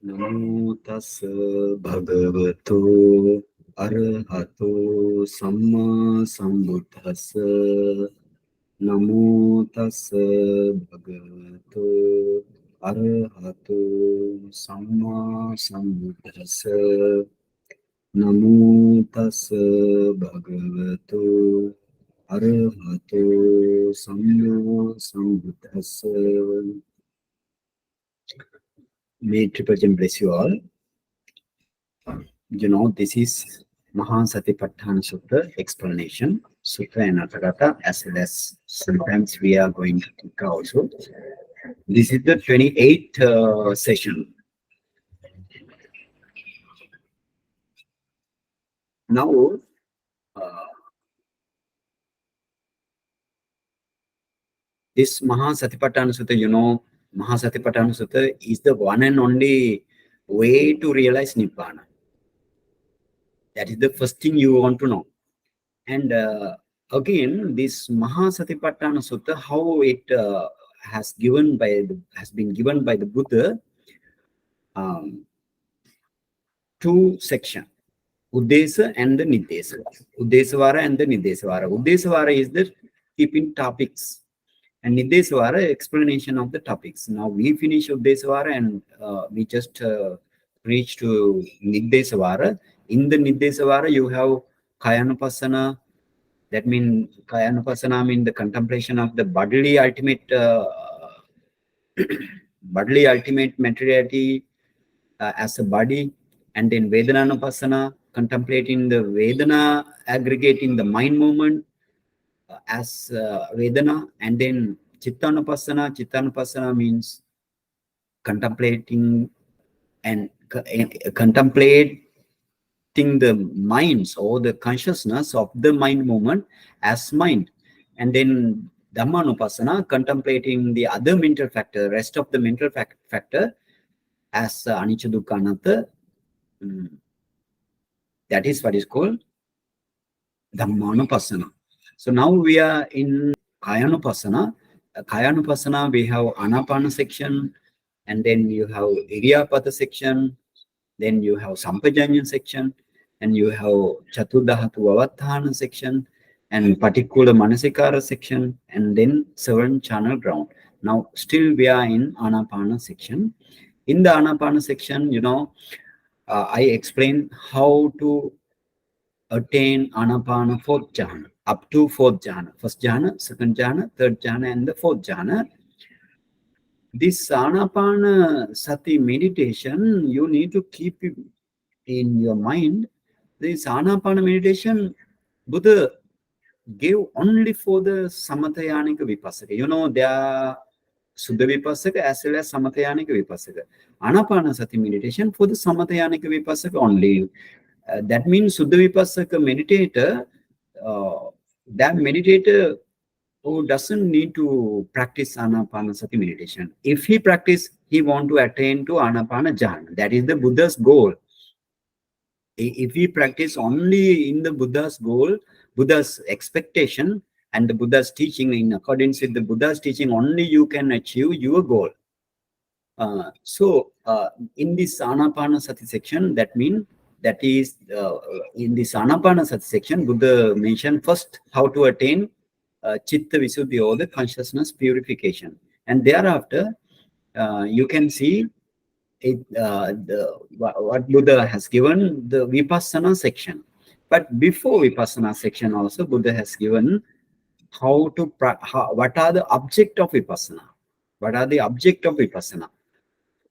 Namo tassa bhagavato arahato samma sambuddhassa. Namo tassa bhagavato arahato samma sambuddhassa. Namo tassa bhagavato arahato samma sambuddhassa. May Triple Gem bless you all. You know, this is Mahāsatipațțhāna Sutta explanation, Sutta and Atthakatha, as well as sometimes we are going to Tika also. This is the 28th session. Now, this Mahāsatipațțhāna Sutta, you know, Mahāsatipațțhāna Sutta is the one and only way to realize Nibbana. That is the first thing you want to know. And again, this Mahāsatipațțhāna Sutta, how it has been given by the Buddha, two sections, Uddesa and the Niddesa. Uddesavara and the Niddesavara. Uddesavara is the keeping topics, and Niddesavara explanation of the topics. Now we finish Uddesavara and we just reach to Niddesavara. In the Niddesavara, you have Kayanupassana. That means Kayanupassana means the contemplation of the bodily ultimate materiality as a body, and then Vedananupassana, contemplating the Vedana, aggregating the mind movement as Vedana, and then Chittanupassana. Chittanupassana means contemplating and contemplating the minds or the consciousness of the mind movement as mind. And then Dhammanupassana, contemplating the other mental factor, rest of the mental factor as Anicca Dukkha Anatta. That is what is called Dhammanupassana. So now we are in Kayanupassana. Kayanupassana, we have Anapana section, and then you have Iriyapata section, then you have Sampajanya section, and you have Chaturdhatu Avathana section, and particular Manasikara section, and then 7 channel ground. Now still we are in Anapana section. In the Anapana section, you know, I explained how to attain Anapana 4th jhana, up to 4th jhana. 1st jhana, 2nd jhana, 3rd jhana, and the 4th jhana. This Anapana Sati meditation, you need to keep it in your mind. This Anapana meditation, Buddha gave only for the Samatha-ñāna Vipassaka. You know, there are Suddha Vipassaka as well as Samatha-ñāna Vipassaka. Anapana Sati meditation for the Samatha-ñāna Vipassaka only. That means Suddha Vipassaka meditator, that meditator who doesn't need to practice Anapanasati meditation. If he practice, he want to attain to Anapana Jhana. That is the Buddha's goal. If he practice only in the Buddha's goal, Buddha's expectation, and the Buddha's teaching, in accordance with the Buddha's teaching, only you can achieve your goal. So in this Anapanasati section, that means that is in this Anapanasati section, Buddha mentioned first how to attain Chitta Visuddhi, or the consciousness purification, and thereafter you can see it, what Buddha has given, the Vipassana section. But before Vipassana section also, Buddha has given how to what are the object of Vipassana. What are the object of Vipassana?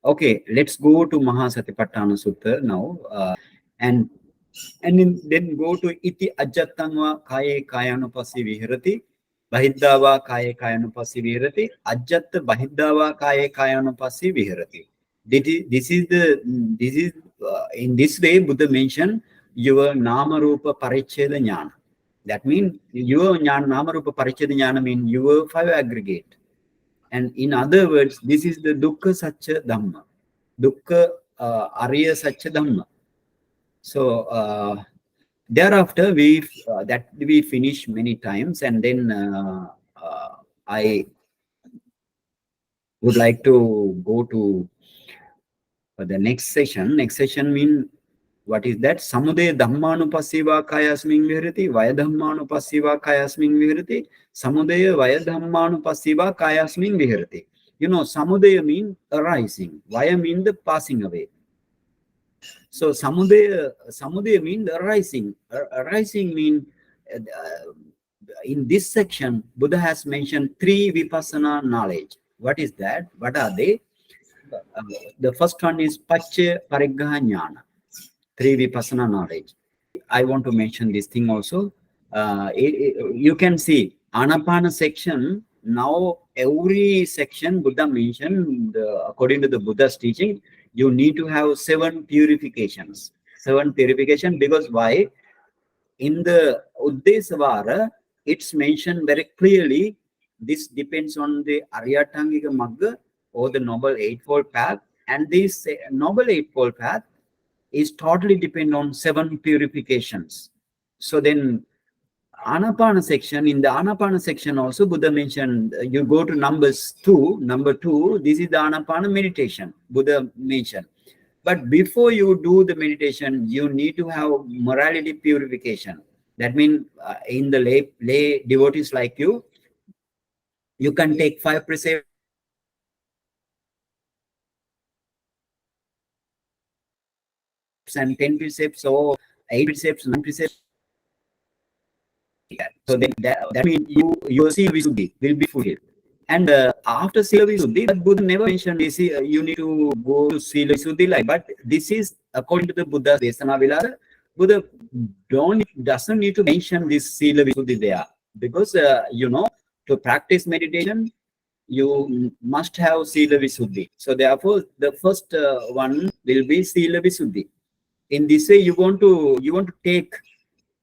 Okay, let's go to Mahāsatipațțhāna Sutta now, and then go to Iti Ajjattangva Kaye Kayanupassi Vihirati, Bahiddava Kaye Kayanupassi Vihirati, Ajjatta Bahiddava Kaye Kayanupassi Vihirati. This is in this way Buddha mentioned your Nama Rupa Paricheda Ñāna. That means your Nama Rupa Paricheda Ñāna means your 5 aggregate. And in other words, this is the Dukkha Satcha Dhamma. Dukkha Arya Satcha Dhamma. So thereafter we finish many times, and then I would like to go to For the next session mean what is that? Samudaya dhammanupassiva kayasmin viharati, vaya dhammanupassiva kayasmin viharati, samudaya vaya dhammanupassiva kayasmin viharati. You know, samudaya mean arising, vaya mean the passing away. So samudaya mean the arising. Arising mean in this section, Buddha has mentioned 3 Vipassana knowledge. What is that? What are they? The first one is Paccaya-pariggha-ñāna, 3 Vipassana knowledge. I want to mention this thing also. You can see Anapana section. Now every section Buddha mentioned, according to the Buddha's teaching, you need to have 7 purifications. 7 purification, because why? In the Uddesavara, it's mentioned very clearly. This depends on the Aryatangika Magga or the Noble Eightfold Path, and this Noble Eightfold Path is totally dependent on 7 purifications. So then Anapana section, in the Anapana section also Buddha mentioned, you go to number 2, this is the Anapana meditation Buddha mentioned. But before you do the meditation, you need to have morality purification. That means in the lay devotees like you can take 5 precepts and 10 precepts or 8 precepts, 9 precepts. So that means your Sila Visuddhi will be fulfilled. And after Sila Visuddhi, but Buddha never mentioned this, you need to go to Sila Visuddhi life. But this is according to the Buddha's Desana Vilasa. Buddha doesn't need to mention this Sila Visuddhi there, because you know, to practice meditation, you must have Sila Visuddhi. So therefore, the first one will be Sila Visuddhi. In this way, you want to take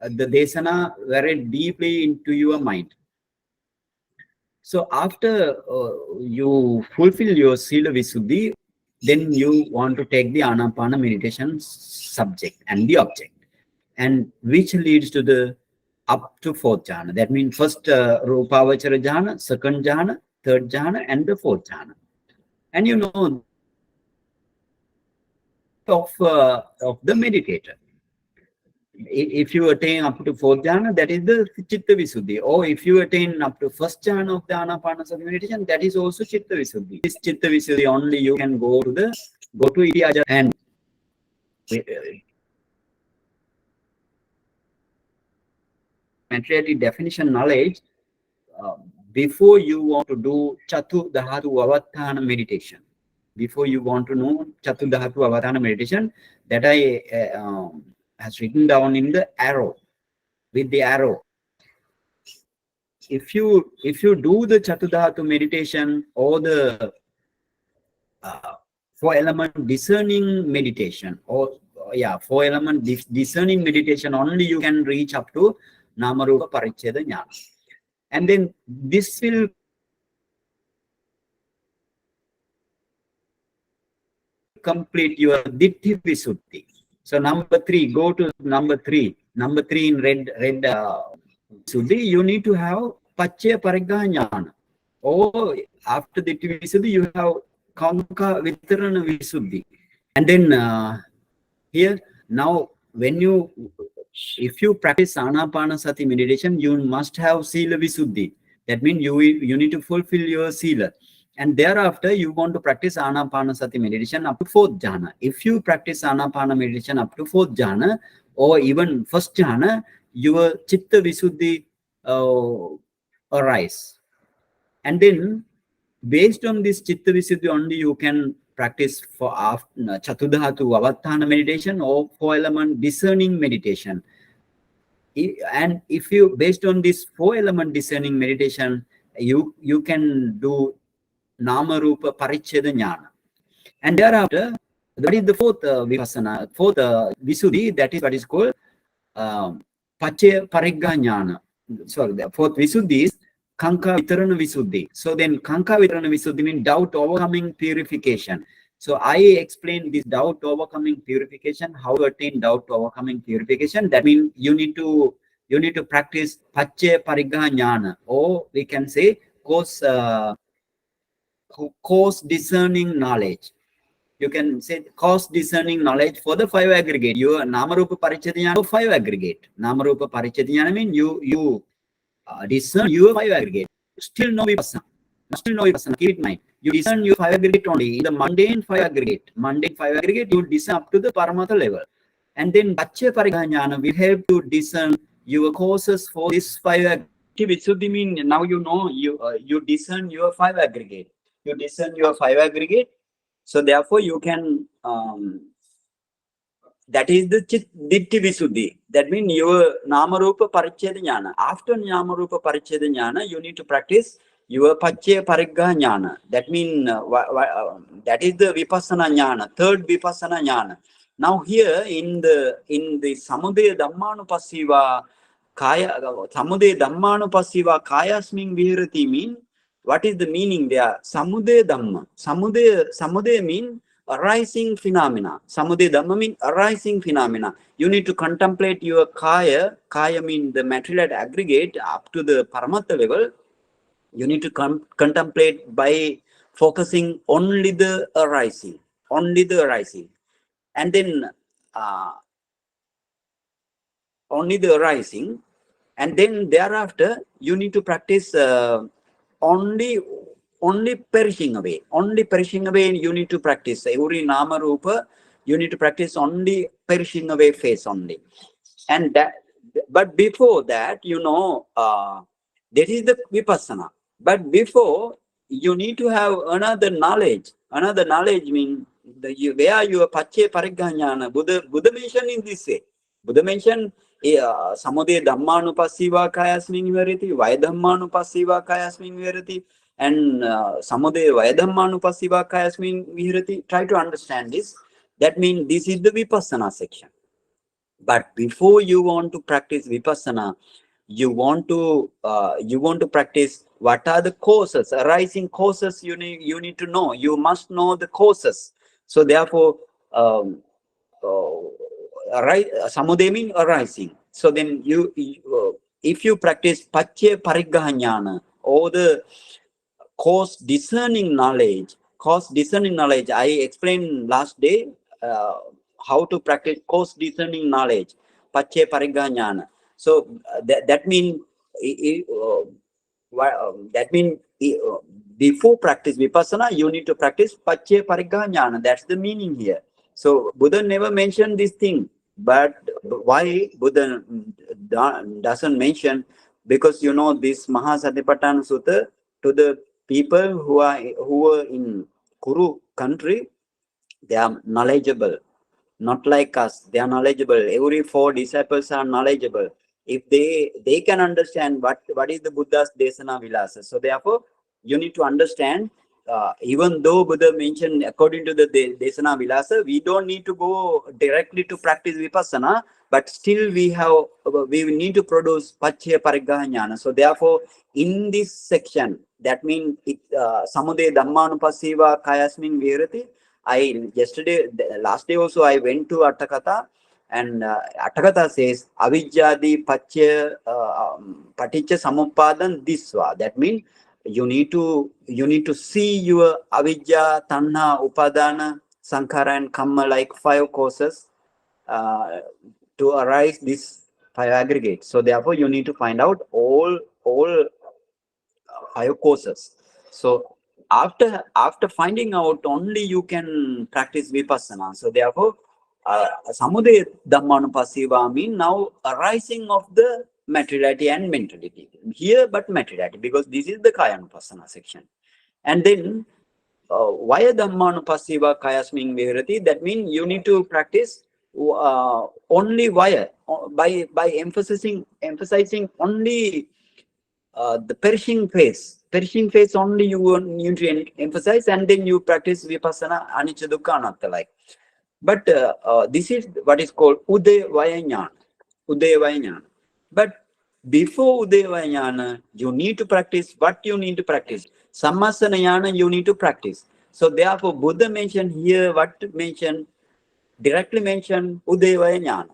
the desana very deeply into your mind. So after you fulfill your Sila Visuddhi, then you want to take the Anapana meditation subject and the object, and which leads to the up to 4th jhana. That means first Rupavachara jhana, 2nd jhana, 3rd jhana, and the 4th jhana. And you know of the meditator. If you attain up to 4th jhana, that is the Chitta Visuddhi. Or if you attain up to 1st jhana of the Anapanasati meditation, that is also Chitta Visuddhi. This Chitta Visuddhi only you can go to Iriya and materiality definition knowledge before you want to do Chatu Dhatu Avattana meditation. Before you want to know Chatu Dhatu Avattana meditation, that I has written down in the arrow, with the arrow. If you do the Chatudhatu meditation or the 4-element discerning meditation, or 4-element discerning meditation, only you can reach up to Namarupa Paricheda Ñāna. And then this will complete your Ditti Visuddhi. So number 3, go to number 3. Number 3 in red Visuddhi, you need to have Paccaya-pariggha-ñāna. Or after Ditti Visuddhi, you have Kanka Vitarana Visuddhi. And then here, now if you practice Anapanasati meditation, you must have Sila Visuddhi. That means you need to fulfill your Sila. And thereafter, you want to practice Anapanasati meditation up to 4th jhana. If you practice Anapana meditation up to 4th jhana, or even 1st jhana, your Chitta Visuddhi arise. And then, based on this Chitta Visuddhi only, you can practice for Chatudhatu Avattana meditation or 4-element discerning meditation. And if you, based on this 4-element discerning meditation, you can do Namarupa Paricheda Ñāna. And thereafter, that is the 4th Vipassana, 4th Visuddhi, that is what is called Paccaya-pariggha-ñāna. Sorry, the 4th Visuddhi is Kanka Vitarana Visuddhi. So then Kanka Vitarana Visuddhi means doubt overcoming purification. So I explained this doubt overcoming purification, how to attain doubt overcoming purification. That means you need to practice Paccaya-pariggha-ñāna, or we can say course discerning knowledge. You can say cause discerning knowledge for the 5 aggregate. Your Namarupa Parichedhyana for 5 aggregate. Namarupa Parichedhyana means you discern your 5 aggregate. Still no Vipassana. Still no Vipassana. Keep it in mind. You discern your 5 aggregate only. In the mundane 5 aggregate. Mundane 5 aggregate, you discern up to the Paramatha level. And then Paccaya Pariggaha will help to discern your causes for this 5 aggregate. Visuddhi means now you know you discern your 5 aggregate. You discern your 5 aggregate. So therefore you can that is the Ditti Visuddhi. That means your Namarupa Parichedhyana. After Namarupa Parichedhyana, you need to practice your Paccaya Pariggaha. That means that is the Vipassana-ñāna, third Vipassana-ñāna. Now here in the Samudaya Dhammanupassiva Kaya, Samudaya Dhammanupassiva Kayasmin Viharati mean, what is the meaning there? Samudaya Dhamma. Samudaya mean arising phenomena. Samudaya Dhamma mean arising phenomena. You need to contemplate your Kaya. Kaya mean the material aggregate up to the Paramatha level. You need to contemplate by focusing only the arising. Only the arising. And then only the arising, and then thereafter you need to practice only perishing away. Only perishing away you need to practice. Every Nama Rupa, you need to practice only perishing away phase only. And that, but before that, you know, that is the Vipassana. But before, you need to have another knowledge. Another knowledge means where your Paccaya Pariggaha. Buddha mentioned in this way. Buddha mentioned Samudaya Dhammanupassiva Kayasmin Viharati, Vaya Dhammanupassiva Kayasmin Viharati, and Samudaya Vaya Dhammanupassiva Kayasmin Viharati. Try to understand this. That means this is the Vipassana section. But before you want to practice Vipassana, you want to practice what are the causes, arising causes. You need to know. You must know the causes. So therefore, Samudaya means arising. So then if you practice Paccaya Pariggaha or the cause discerning knowledge, I explained last day how to practice cause discerning knowledge, Paccaya Pariggaha. So that means before practice Vipassana, you need to practice Paccaya Pariggaha. That's the meaning here. So Buddha never mentioned this thing. But why Buddha doesn't mention? Because you know this Mahāsatipațțhāna Sutta, to the people who are in Kuru country, they are knowledgeable. Not like us, they are knowledgeable. Every 4 disciples are knowledgeable. If they can understand what is the Buddha's desanā vilasa. So therefore, you need to understand. Even though Buddha mentioned according to the desanā vilasa, we don't need to go directly to practice Vipassana, but still we need to produce Paccaya Pariggaha. So therefore, in this section, that means Samudaya Dhammanupassiva Kayasmin Viharati. Last day also I went to Atthakatha, and Atthakatha says Avijjādi Paccaya Paticca Samuppadan Disva. That means you need to see your Avijja, Tanha, Upadana, Sankhara and Kamma, like 5 causes to arise these 5 aggregates. So therefore you need to find out all 5 causes. So after finding out, only you can practice Vipassana. So therefore Samudaya Dhammanupassiva means now arising of the materiality and mentality. Here but materiality, because this is the Kayanupassana section. And then Vaya Dhammanupassiva Kayasmin Viharati. That means you need to practice only Vaya, by emphasizing only the perishing phase. Perishing phase only you need to emphasize, and then you practice Vipassana, Anicca Dukkha Anatta like. But this is what is called Udaya Vaya. But before Udaya Vaya, you need to practice what you need to practice. Sammasana-ñāna you need to practice. So therefore, Buddha mentioned here directly mentioned Udaya Vaya.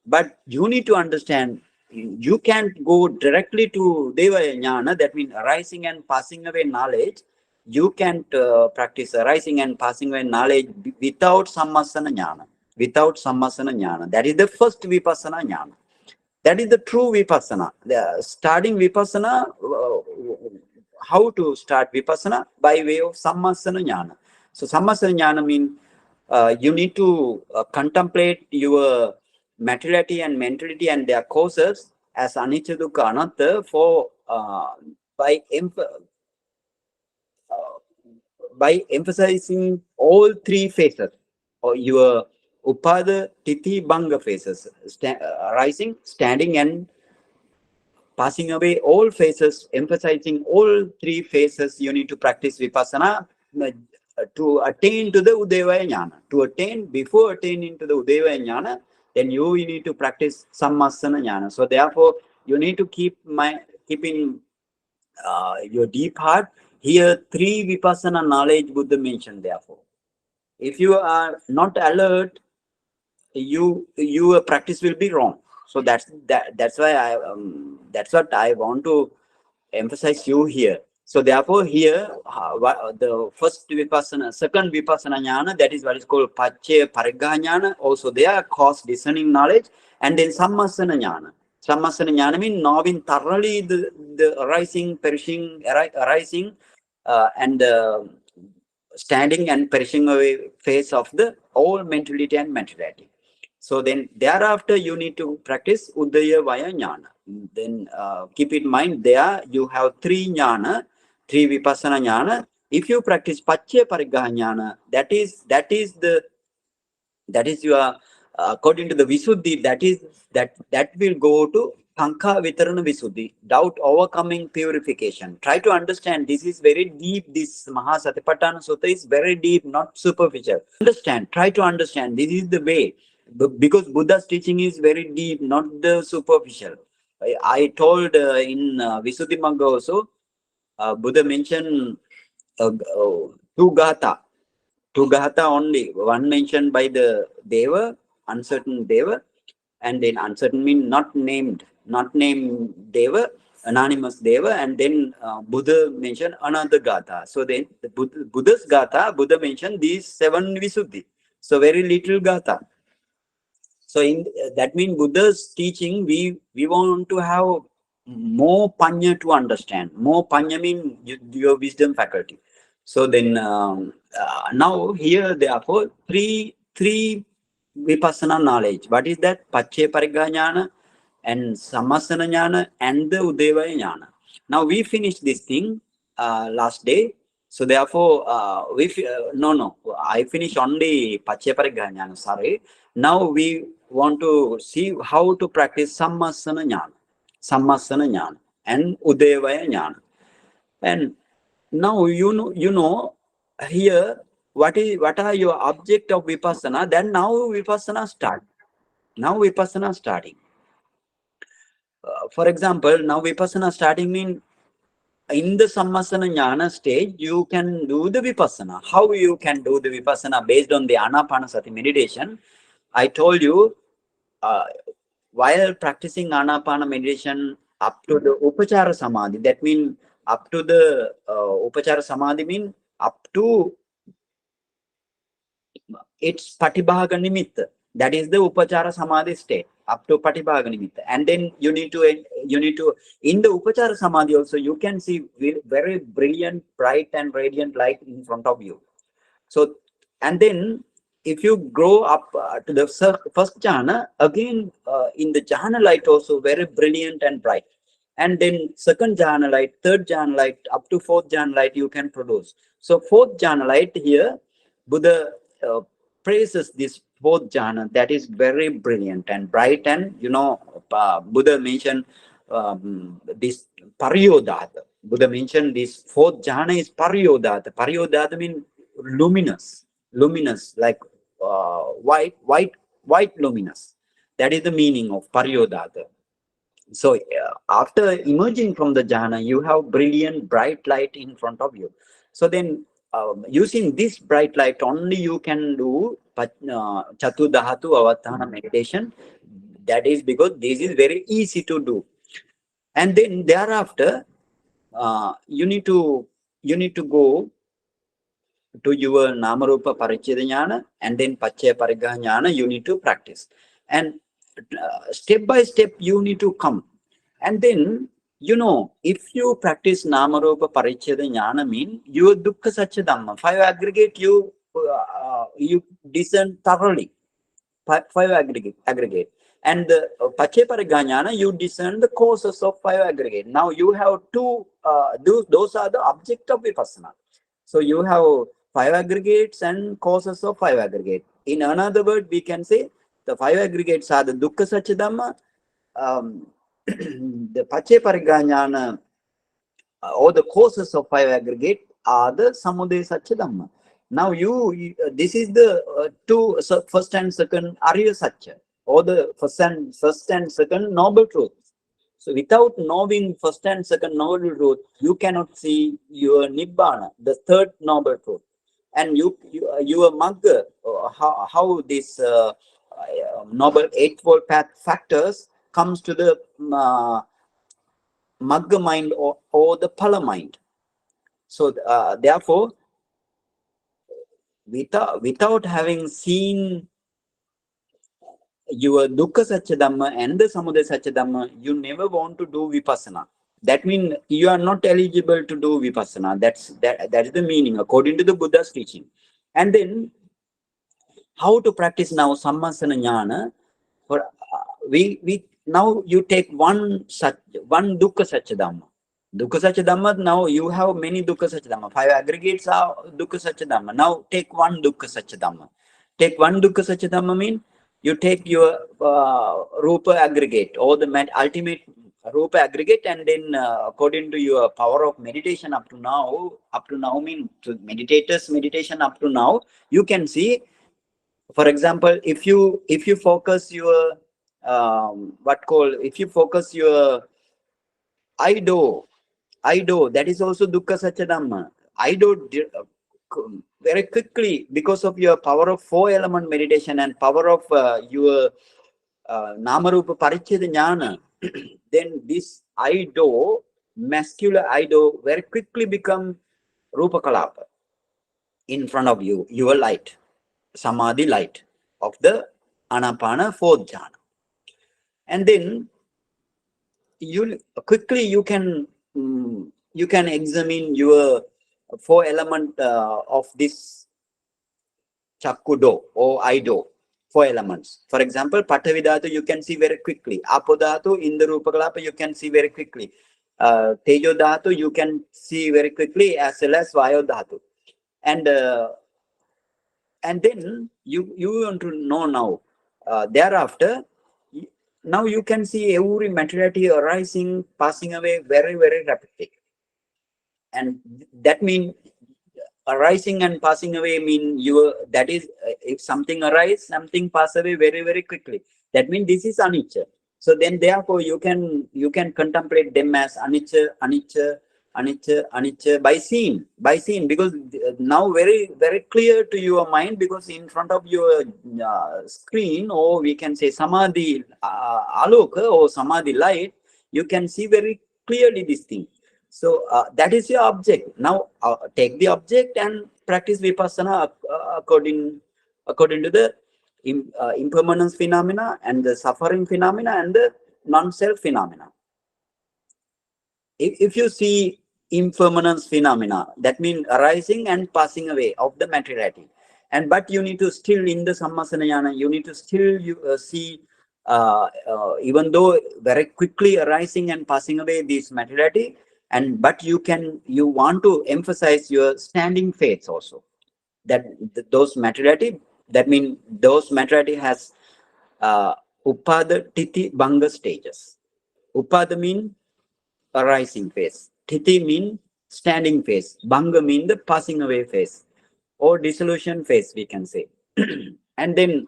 But you need to understand, you can't go directly to Udaya Vaya, that means arising and passing away knowledge. you can't practice arising and passing away knowledge without Sammasana-ñāna. Without Sammasana-ñāna. That is the first Vipassana-ñāna. That is the true Vipassana. Starting Vipassana, how to start Vipassana? By way of Sammasana-ñāna. So Sammasana-ñāna means you need to contemplate your materiality and mentality and their causes as anicca, dukkha, anatta for by emphasizing all three phases, or your upada, titi, bhanga phases, rising, standing, and passing away, all phases, emphasizing all three phases. You need to practice Vipassana to attain to the Udevaya Ñāna. To attain, before attaining to the Udevaya Ñāna, then you need to practice Sammasana-ñāna. So therefore, you need to keep in your deep heart. Here, three Vipassana knowledge Buddha mentioned. Therefore, if you are not alert, your practice will be wrong. So that's why that's what I want to emphasize you here. So therefore, here the first Vipassana, second Vipassana-ñāna, that is what is called Paccaya Pariggaha-ñāna. Also, there cause discerning knowledge, and then Sammasana-ñāna. Sammasana-ñāna means knowing thoroughly the arising, perishing, arising, and standing and perishing away phase of the all mentality and materiality. So then thereafter you need to practice Udaya Vaya Ñāna. Then keep in mind there you have three Ñāna, three Vipassana Ñāna. If you practice Paccaya Pariggaha Ñāna, that is your according to the Visuddhi, that will go to Kankha Vitarana Visuddhi, doubt overcoming purification. Try to understand, this is very deep. This Mahāsatipațțhāna Sutta is very deep, not superficial. Understand, try to understand. This is the way, because Buddha's teaching is very deep, not the superficial. I told in Visuddhimagga also, Buddha mentioned two gatha only. One mentioned by the Deva, uncertain Deva, and then uncertain means not named Deva, anonymous Deva, and then Buddha mentioned another gatha. So then the Buddha's gatha, Buddha mentioned these 7 Visuddhi. So very little gatha. So that means Buddha's teaching, we want to have more panya to understand. More panya means your wisdom faculty. So then now here therefore three Vipassana knowledge. What is that? Paccaya Pariggaha Ñāna and Sammasana-ñāna and the Udevaya Ñāna. Now we finished this thing last day. So therefore I finished only Paccaya Pariggaha Ñāna, sorry. Now we want to see how to practice Sammasana-ñāna and Udevaya Ñāna. And now you know here what are your object of Vipassana. Then now Vipassana start. Now Vipassana starting. For example, now Vipassana starting means in the Sammasana-ñāna stage, you can do the Vipassana. How you can do the Vipassana based on the Anapanasati meditation? I told you, while practicing Anapana meditation up to the Upachara Samadhi, that means up to the Upachara Samadhi means up to its Patibhaga Nimitta. That is the Upachara Samadhi state, up to Patibhaga Nimitta. And then you need to, in the Upachara Samadhi also, you can see very brilliant, bright and radiant light in front of you. So, and then if you grow up to the first jhana, again in the jhana light also very brilliant and bright. And then second jhana light, third jhana light, up to fourth jhana light you can produce. So fourth jhana light here, Buddha praises this fourth jhana that is very brilliant and bright. And Buddha mentioned this Pariyodhata. Buddha mentioned this fourth jhana is Pariyodhata. Pariyodhata means luminous, like white luminous. That is the meaning of Pariyodhata. So after emerging from the jhana, you have brilliant, bright light in front of you. So then using this bright light only you can do Chaturdhatu Avattana meditation. That is because this is very easy to do. And then thereafter you need to go to your Namarupa Parichedha and then Paccaya Pariggaha you need to practice. And step by step, you need to come. And then, if you practice Namarupa Parichedha mean your Dukkha Satya Dhamma, 5 aggregate, you discern thoroughly. 5 aggregate. And the Paccaya Pariggaha you discern the causes of 5 aggregate. Now you have two, those are the object of Vipassana. So you have 5 aggregates and causes of 5 aggregate. In another word, we can say the 5 aggregates are the Dukkha Satya Dhamma, the Paccaya Pariggaha or the causes of 5 aggregate are the Samudaya Satya Dhamma. Now this is the first and second Arya Satya, or the first and second noble truth. So without knowing first and second noble truth, you cannot see your Nibbana, the third noble truth. And your Magga, how this noble eightfold path factors comes to the Magga mind or the Phala mind. So therefore, without having seen your Dukkha Satya Dhamma and the Samudaya Satya Dhamma, you never want to do Vipassana. That means you are not eligible to do Vipassana. That is the meaning according to the Buddha's teaching. And then how to practice now Sammasana-ñāna? For we now you take one Dukkha Satya Dhamma. Dukkha Satya Dhamma, now you have many Dukkha Satya Dhamma. 5 aggregates are Dukkha Satya Dhamma. Now take one Dukkha Satya Dhamma. Take one Dukkha Satya Dhamma mean you take your Rupa aggregate or the ultimate Rupa aggregate, and then according to your power of meditation up to now mean to meditators meditation up to now, you can see, for example, if you focus your if you focus your Ido, that is also Dukkha Satya Dhamma. Ido very quickly, because of your power of 4 element meditation and power of your Namarupa Parichedha, then this Ido, muscular Ido, very quickly become Rupa Kalapa in front of you, your light, Samadhi light of the Anapana 4th jhana. And then you can examine your 4 element of this Chakkudo or Ido, 4 elements. For example, Patavi Dhatu you can see very quickly. Apo Dhatu in the Rupa Kalapa you can see very quickly. Tejo Dhatu you can see very quickly, as well as Vayo Dhatu. And then you want to know now, thereafter, now you can see every materiality arising, passing away very, very rapidly. And that means arising and passing away mean that is, if something arises, something pass away very, very quickly. That means this is anicca. So then therefore you can contemplate them as anicca by seeing, because now very, very clear to your mind, because in front of your screen, or we can say Samadhi aloka or Samadhi light, you can see very clearly this thing. So that is your object. Now take the object and practice Vipassana according to the impermanence phenomena and the suffering phenomena and the non-self phenomena. If you see impermanence phenomena, that means arising and passing away of the materiality, but you need to still, in the Sammasana-ñāna, you need to still see, even though very quickly arising and passing away this materiality, but you want to emphasize your standing faith also, that those materiality, that means those materiality has Upada, Titi, Bhanga stages. Upada mean arising phase. Titi mean standing phase. Bhanga mean the passing away phase, or dissolution phase, we can say. And then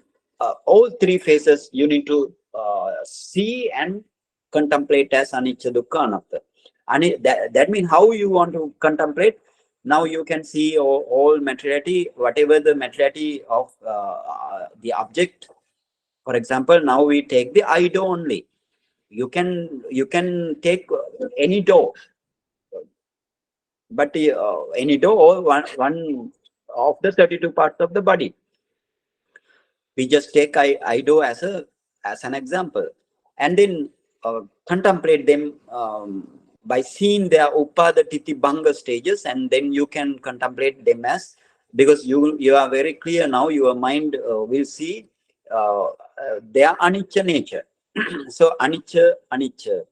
all 3 phases you need to see and contemplate as anicca, dukkha, anatta. And that means how you want to contemplate. Now you can see all materiality, whatever the materiality of the object. For example, now we take the Ido only. You can take any door, but any door or one of the 32 parts of the body. We just take Ido as an example, and then contemplate them by seeing their Upada Titi Bhanga stages, and then you can contemplate them as, because you are very clear now, your mind will see their anicca nature. So anicca, anicca,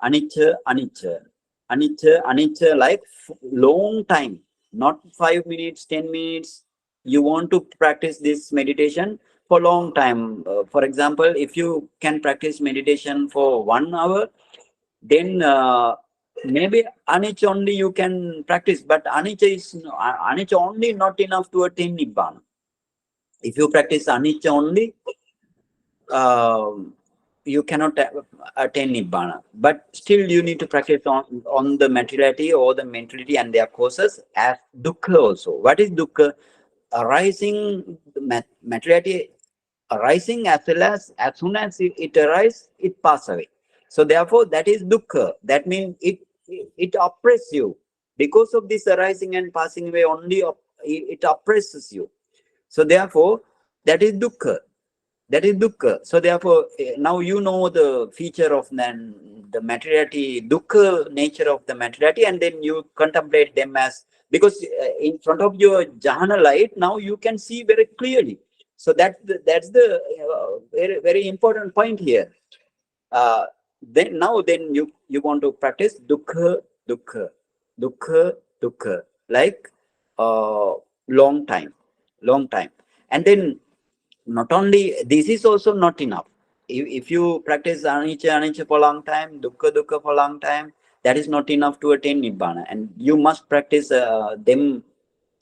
anicca, anicca, anicca, anicca, like long time, not 5 minutes, 10 minutes. You want to practice this meditation for long time. For example, if you can practice meditation for 1 hour, then maybe anicca only you can practice, but anicca only not enough to attain nibbana. If you practice anicca only, you cannot attain nibbana. But still you need to practice on the materiality or the mentality and their causes as dukkha also. What is dukkha? Arising, materiality arising, as well as soon as it arises, it passes away. So therefore, that is dukkha. That means it oppresses you. Because of this arising and passing away only, it oppresses you. So therefore, that is dukkha. That is dukkha. So therefore, now you know the feature of the materiality, dukkha nature of the materiality, and then you contemplate them as, because in front of your jhana light, now you can see very clearly. So that's the very, very important point here. Then you want to practice dukkha, dukkha, dukkha, dukkha, like long time, and then not only this is also not enough. If you practice anicca for a long time, dukkha for a long time, that is not enough to attain nibbana, and you must practice them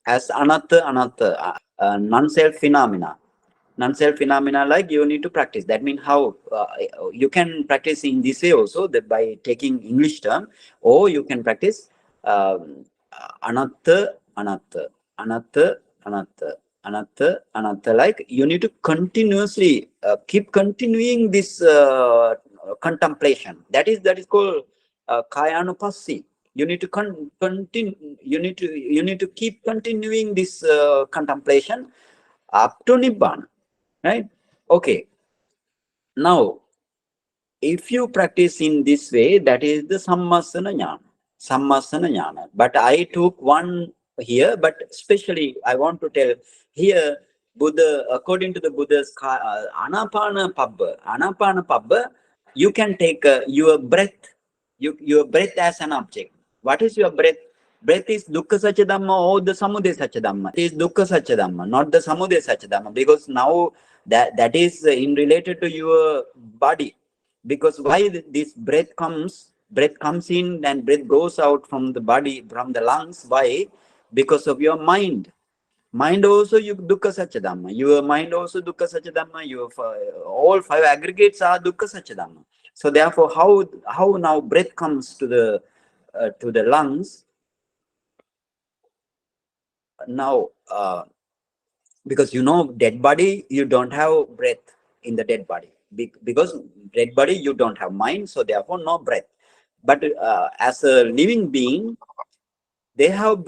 as anatta, non-self phenomena. Non-self phenomena, like you need to practice. That means how you can practice in this way also, that by taking English term, or you can practice anatta, like you need to continuously keep continuing this contemplation. That is called kayanupassi. You need to continue. You need to keep continuing this contemplation up to nibbana. Right? Okay. Now, if you practice in this way, that is the Sammasana-ñāna. Sammasana-ñāna. But I took one here, but especially I want to tell here, Buddha, according to the Buddha's Anapana Pabba, you can take your breath, your breath as an object. What is your breath? Breath is dukkha satya dhamma or the samudaya satya dhamma. It is dukkha satya dhamma, not the samudaya satya dhamma, because now that is in related to your body. Because why this breath comes in and breath goes out from the body, from the lungs. Why? Because of your mind. Mind also you dukkha satya dhamma. Your mind also dukkha satya dhamma. Your all 5 aggregates are dukkha satya dhamma. So therefore, how now breath comes to the lungs? Now, because dead body, you don't have breath in the dead body. Because dead body, you don't have mind, so therefore no breath. But as a living being, they have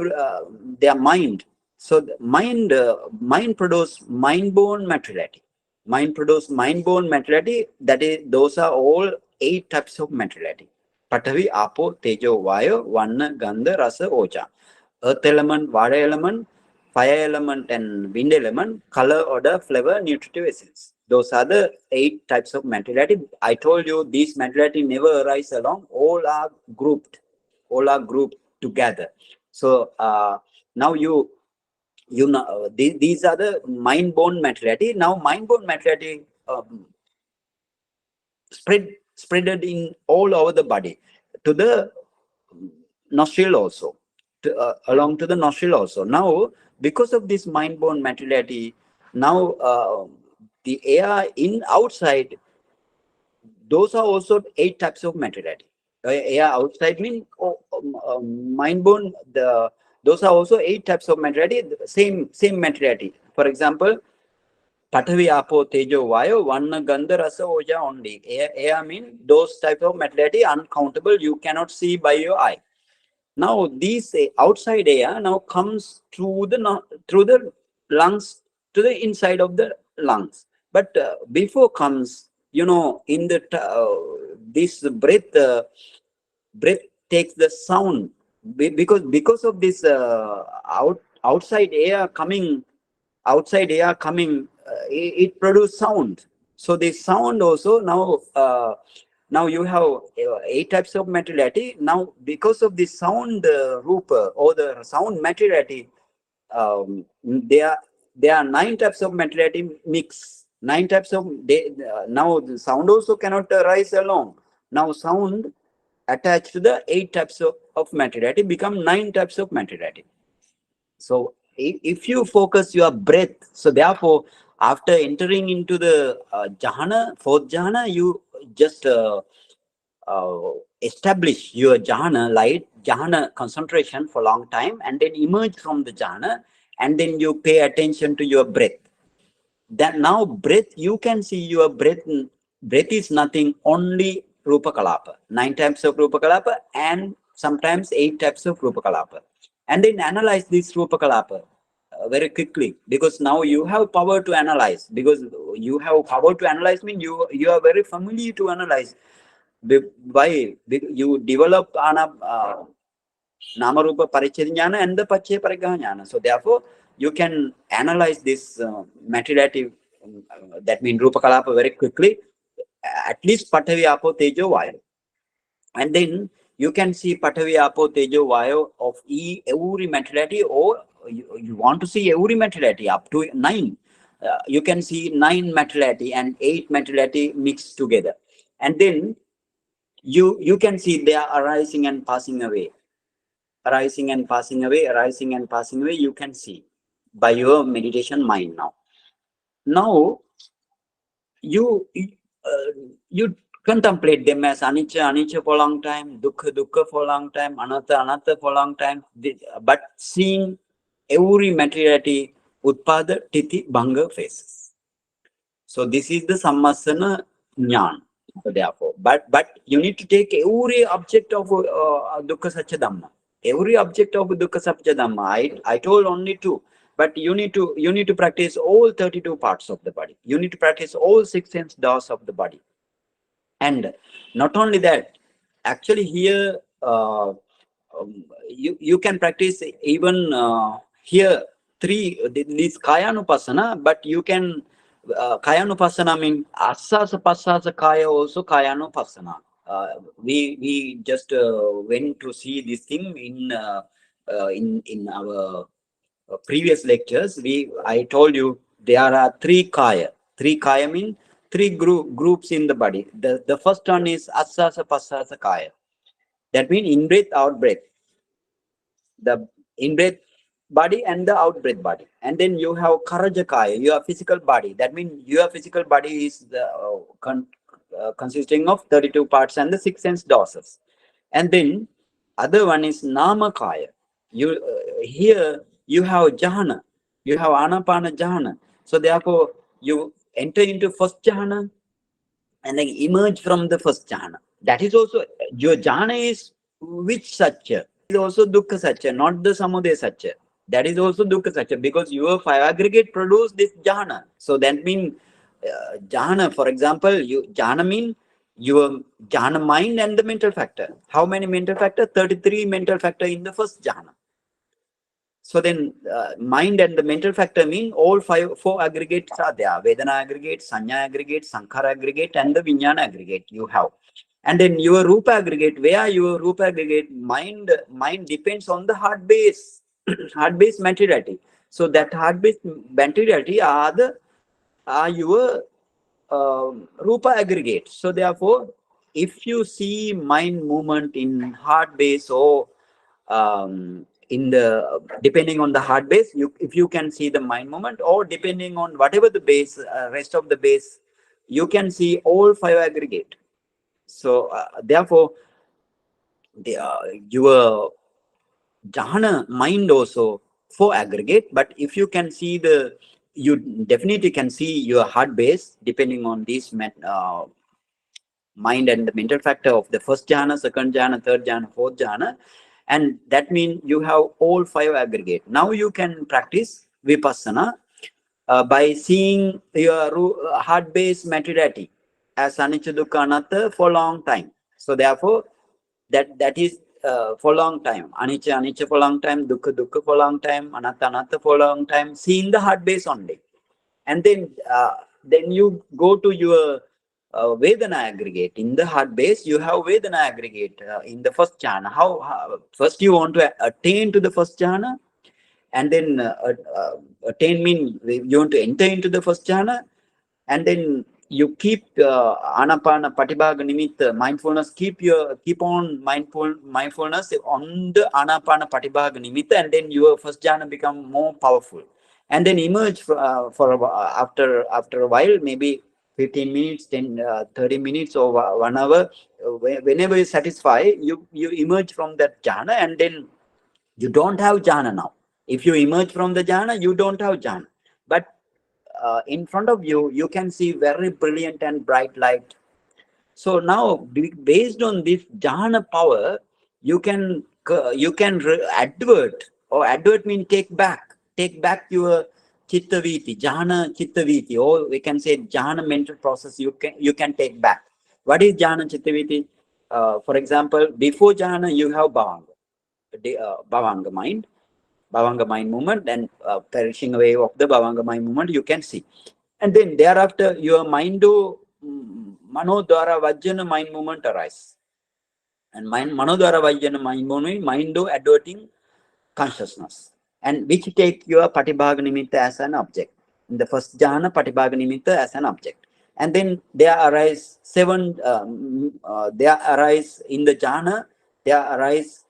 their mind. So the mind produce mind-born materiality. Mind produce mind-born materiality. That is, those are all 8 types of materiality. Patavi, Apo, Tejo, Vayo, Vanna, Gandha, Rasa, Ocha. Earth element, water element, fire element, and wind element, color, odor, flavor, nutritive essence. Those are the 8 types of materiality. I told you these materiality never arise alone. All are grouped together. So now you know these are the mind-born materiality. Now mind-born materiality spreaded in all over the body, to the nostril also, along to the nostril also. Now, because of this mind-born materiality, now the air in outside, those are also 8 types of materiality. Air outside means mind-born. Those are also 8 types of materiality. Same materiality. For example, Patavi, Apo, Tejo, Vayo, Vanna, Gandha, Rasa, Oja only. Air means those types of materiality uncountable. You cannot see by your eye. Now this outside air now comes through the lungs to the inside of the lungs. But before comes, in the this breath takes the sound, because of this outside air coming, it produces sound. So this sound also now you have 8 types of materiality. Now because of the sound rupa or the sound materiality, there are 9 types of materiality mix. 9 types of now the sound also cannot rise along. Now sound attached to the 8 types of materiality become 9 types of materiality. So if you focus your breath, so therefore after entering into the jhana, fourth jhana, you just establish your jhana concentration for a long time, and then emerge from the jhana, and then you pay attention to your breath. That now breath, you can see your breath. Breath is nothing, only rupa kalapa. 9 types of rupa kalapa and sometimes 8 types of rupa kalapa. And then analyze this rupa kalapa very quickly, because now you have power to analyze. Because you have power to analyze means you are very familiar to analyze. Why? You develop Namarupa Parichya and the Pache Parigahana. So therefore, you can analyze this materiality, that means Rupa Kalapa, very quickly, at least Patavi Apo Tejo Vayu. And then you can see Patavi Apo Tejo Vayu of every materiality, or you want to see every materiality up to 9. You can see 9 materiality and 8 materiality mixed together. And then you can see they are arising and passing away. Arising and passing away, arising and passing away, you can see by your meditation mind now. Now, you contemplate them as anicca for a long time, dukkha for a long time, anatta for a long time, but seeing every materiality, utpada, titi, bhanga phases. So this is the Sammasana-ñāna. Therefore, but you need to take every object of dukkha satya dhamma. Every object of dukkha satya dhamma. I told only 2, but you need to practice all 32 parts of the body. You need to practice all 6 sense doors of the body. And not only that, actually here you can practice even here 3 this kayanupassana, but you can kayanupassana means asasa passasa kaya also kayanupassana. We just went to see this thing in our previous lectures. I told you there are 3 kaya. 3 kaya mean 3 groups in the body. The first one is asasa passasa kaya. That means in breath, out breath. The in breath body and the out breath body. And then you have karaja kaya, your physical body. That means your physical body is consisting of 32 parts and the 6 sense dosas. And then other one is nama kaya. Here you have jhana, you have anapana jhana. So therefore you enter into first jhana and then emerge from the first jhana. That is also your jhana is which satya? It is also dukkha satya, not the samudaya satya. That is also dukkha satya, because your 5 aggregate produce this jhana. So that means jhana, for example, jhana means your jhana mind and the mental factor. How many mental factor? 33 mental factor in the first jhana. So then mind and the mental factor mean all 4 aggregates are there. Vedana aggregate, sanya aggregate, sankhara aggregate, and the vijnana aggregate you have. And then your rupa aggregate, where your rupa aggregate, mind depends on the heart base, heart base materiality. So that heart base materiality are your rupa aggregate. So therefore, if you see mind movement in heart base or in the depending on the heart base, if you can see the mind movement, or depending on whatever the base, rest of the base, you can see all 5 aggregate. So therefore, your jhana mind also 4 aggregate, but if you can see you definitely can see your heart base depending on this mind and the mental factor of the first jhana, second jhana, third jhana, fourth jhana. And that means you have all 5 aggregate. Now you can practice Vipassana by seeing your heart-based materiality as anicca, dukkha, anatta for long time. So therefore, that is for long time. Anicca, anicca for long time, dukkha, dukkha for long time, anatta, anatta for long time. Seeing the heart base only, and then you go to your Vedana aggregate. In the heart base, you have Vedana aggregate in the first jhana. How first you want to attain to the first jhana, and then attain means you want to enter into the first jhana, and then you keep anapana patibhaga nimitta mindfulness. Keep on mindfulness on the anapana patibhaga nimitta, and then your first jhana become more powerful, and then emerge after a while, maybe 15 minutes, 30 minutes, or 1 hour. Whenever you satisfy, you emerge from that jhana, and then you don't have jhana now. If you emerge from the jhana, you don't have jhana. But in front of you, you can see very brilliant and bright light. So now, based on this jhana power, you can advert, or advert means take back your chitta viti, jhana chitta viti, or we can say jhana mental process. You can take back. What is jhana chitta viti? For example, before jhana, you have bhavanga mind. Bhavanga mind movement, and perishing away of the Bhavanga mind movement, you can see. And then thereafter, your Mano Dwara Vajjana mind movement arise. And Mano Dwara Vajjana mind movement, Mindo adverting consciousness. And which take your Patibhaga Nimitta as an object. In the first jhana, Patibhaga Nimitta as an object. And then there arise there arise in the jhana, there arise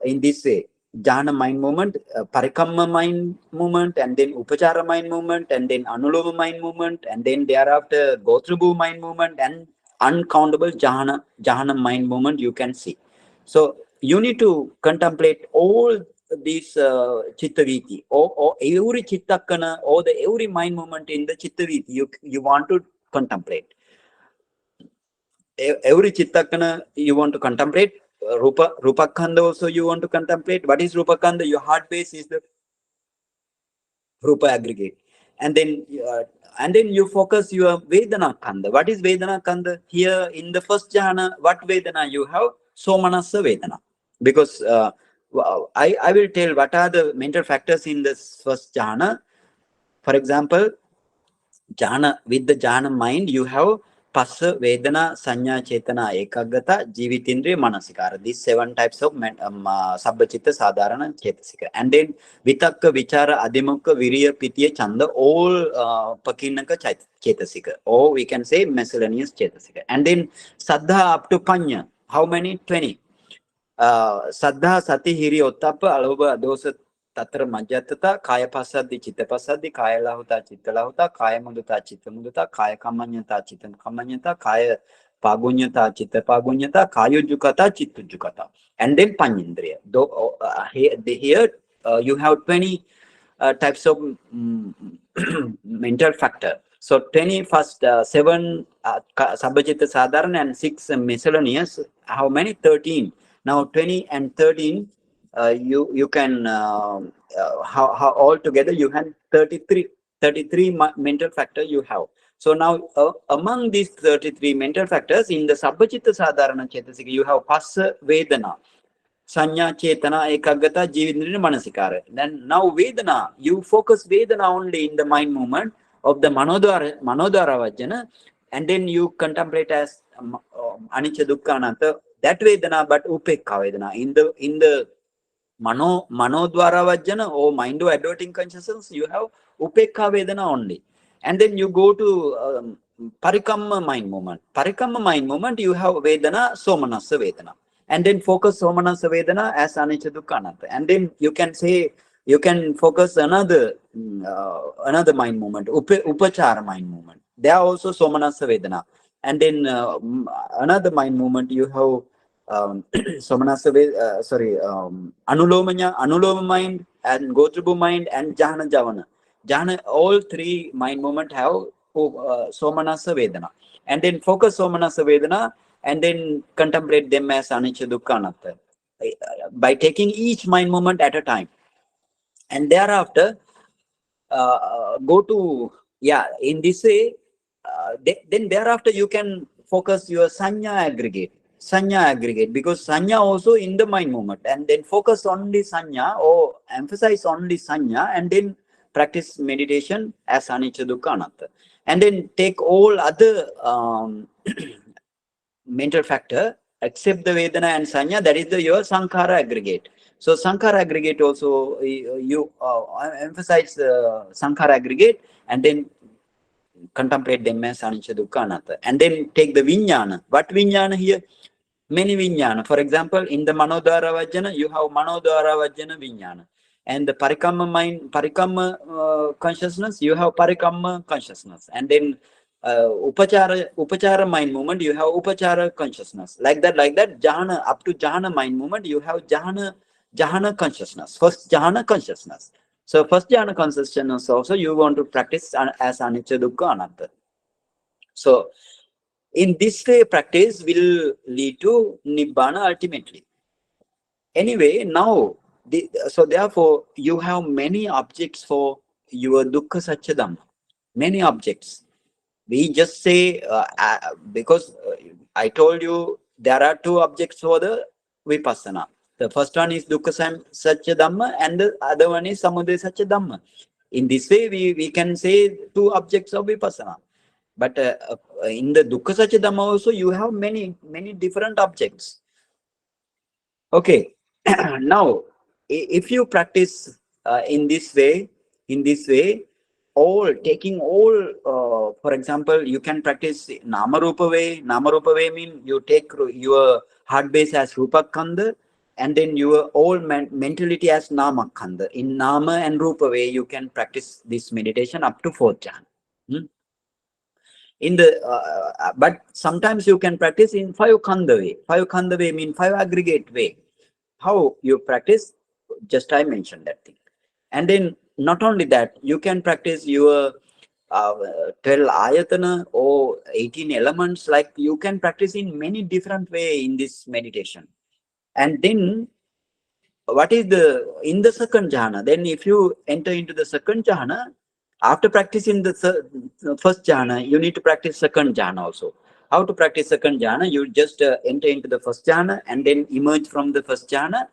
in this way. Jhana mind movement, Parikamma mind movement, and then Upachara mind movement, and then Anuloma mind movement, and then thereafter Gotrabhu mind movement, and uncountable jhana mind movement you can see. So you need to contemplate all these chittaviti, or every chittakana, or every mind movement in the chittaviti you want to contemplate. Every chittakana you want to contemplate. Rupakanda also you want to contemplate. What is Rupakanda? Your heart base is the Rupa aggregate. And then you focus your Vedana Kanda. What is Vedana Kanda? Here in the first jhana, what Vedana you have? Somanasa Vedana. Because I will tell what are the mental factors in this first jhana. For example, jhana, with the jhana mind, you have Passa, Vedana, Sanya, Chetana, Ekaggata, Jivitindriya, Manasikara. These 7 types of Sabbhachitta, Sadharana, Chetasika. And then Vitakka, Vichara, Adhimukha, Viriya, Pitya, Chanda, all Pakinaka, Chetasika. Or we can say miscellaneous Chetasika. And then Saddha up to Panya. How many? 20. Saddha, Sati, Hiri, Ottappa, Alobha, Dosa, Tatra, Majatata, Kaya Pasadi, Chitta Pasadi, Kaya Lahuta, Chitta Lahuta, Kaya Muduta, Chitta Muduta, Kaya Kamanyata, Chitta Kamanyata, Kaya Pagunyata, Chitta Pagunyata, Kaya Jukata, Chitta Jukata. And then Panindriya. Here you have 20 types of mental factor. So 20 first, 7 Sabbhachitta Sadharana, and 6 miscellaneous. How many? 13. Now 20 and 13, you can how all together you have 33 mental factor you have. So now among these 33 mental factors in the Sabbhachitta Sadharana Chetasika, you have Passa, Vedana, Sanya, Chetana, Ekaggata, Jivindriya, Manasikara. Then now Vedana, you focus Vedana only in the mind movement of the Manodhara Vajjana, and then you contemplate as Anicca, Dukkha, Anatta, that Vedana, but Upekha Vedana. In the Manodhara Vajjana, or mind of adverting consciousness, you have Upekha Vedana only. And then you go to Parikamma mind movement. Parikamma mind movement, you have Vedana, Somanasa Vedana. And then focus Somanasa Vedana as Anicca, Dukkha, Anatta. And then you can say, you can focus another mind movement, Upachara mind movement. They are also Somanasa Vedana. And then another mind movement, you have Anuloma mind, and Gotrabhu mind, and Jhana Javana. Jhana, all 3 mind movement have Somanasa Vedana. And then focus Somanasa Vedana, and then contemplate them as Anicca, Dukkha, Anatta. by taking each mind movement at a time. And thereafter, go to, in this way, then thereafter you can focus your sanya aggregate. Because sanya also in the mind movement, and then focus on the sanya or emphasize on the sanya, and then practice meditation as anicca dukkha anatta, and then take all other mental factor except the vedana and sanya, that is your sankhara aggregate. So sankhara aggregate also, you emphasize sankhara aggregate, and then contemplate them as anicca dukkha anatta, and then take the vijnana. What vijnana here? Many vijnana. For example, in the manodhara vajjana, you have manodhara vajjana vijnana. And the parikamma mind, parikamma consciousness, you have parikamma consciousness. And then upachara mind movement, you have upachara consciousness. Like that, jhana, up to jhana mind movement, you have jhana consciousness. First jhana consciousness. So first jhana consciousness also you want to practice as anicca dukkha anatta. So in this way, practice will lead to nibbana ultimately. Anyway, now, so therefore, you have many objects for your dukkha satya dhamma. Many objects. We just say, because I told you there are two objects for the vipassana. The first one is dukkha satya dhamma, and the other one is samudaya satya dhamma. In this way, we can say two objects of vipassana. But in the dukkha satya dhamma also, you have many different objects. Okay. Now, if you practice in this way, taking all, for example, you can practice nama rupa way. Nama rupa way means you take your heart base as rupa khanda, and then your all mentality as nama khanda. In nama and rupa way, you can practice this meditation up to 4th jhana. In the but sometimes you can practice in 5 khanda way. 5 khanda way means 5 aggregate way. How you practice? Just I mentioned that thing. And then not only that, you can practice your 12 ayatana or 18 elements. Like you can practice in many different way in this meditation. And then what is in the second jhana? Then if you enter into the second jhana, after practicing the first jhana, you need to practice second jhana also. How to practice second jhana? You just enter into the first jhana and then emerge from the first jhana.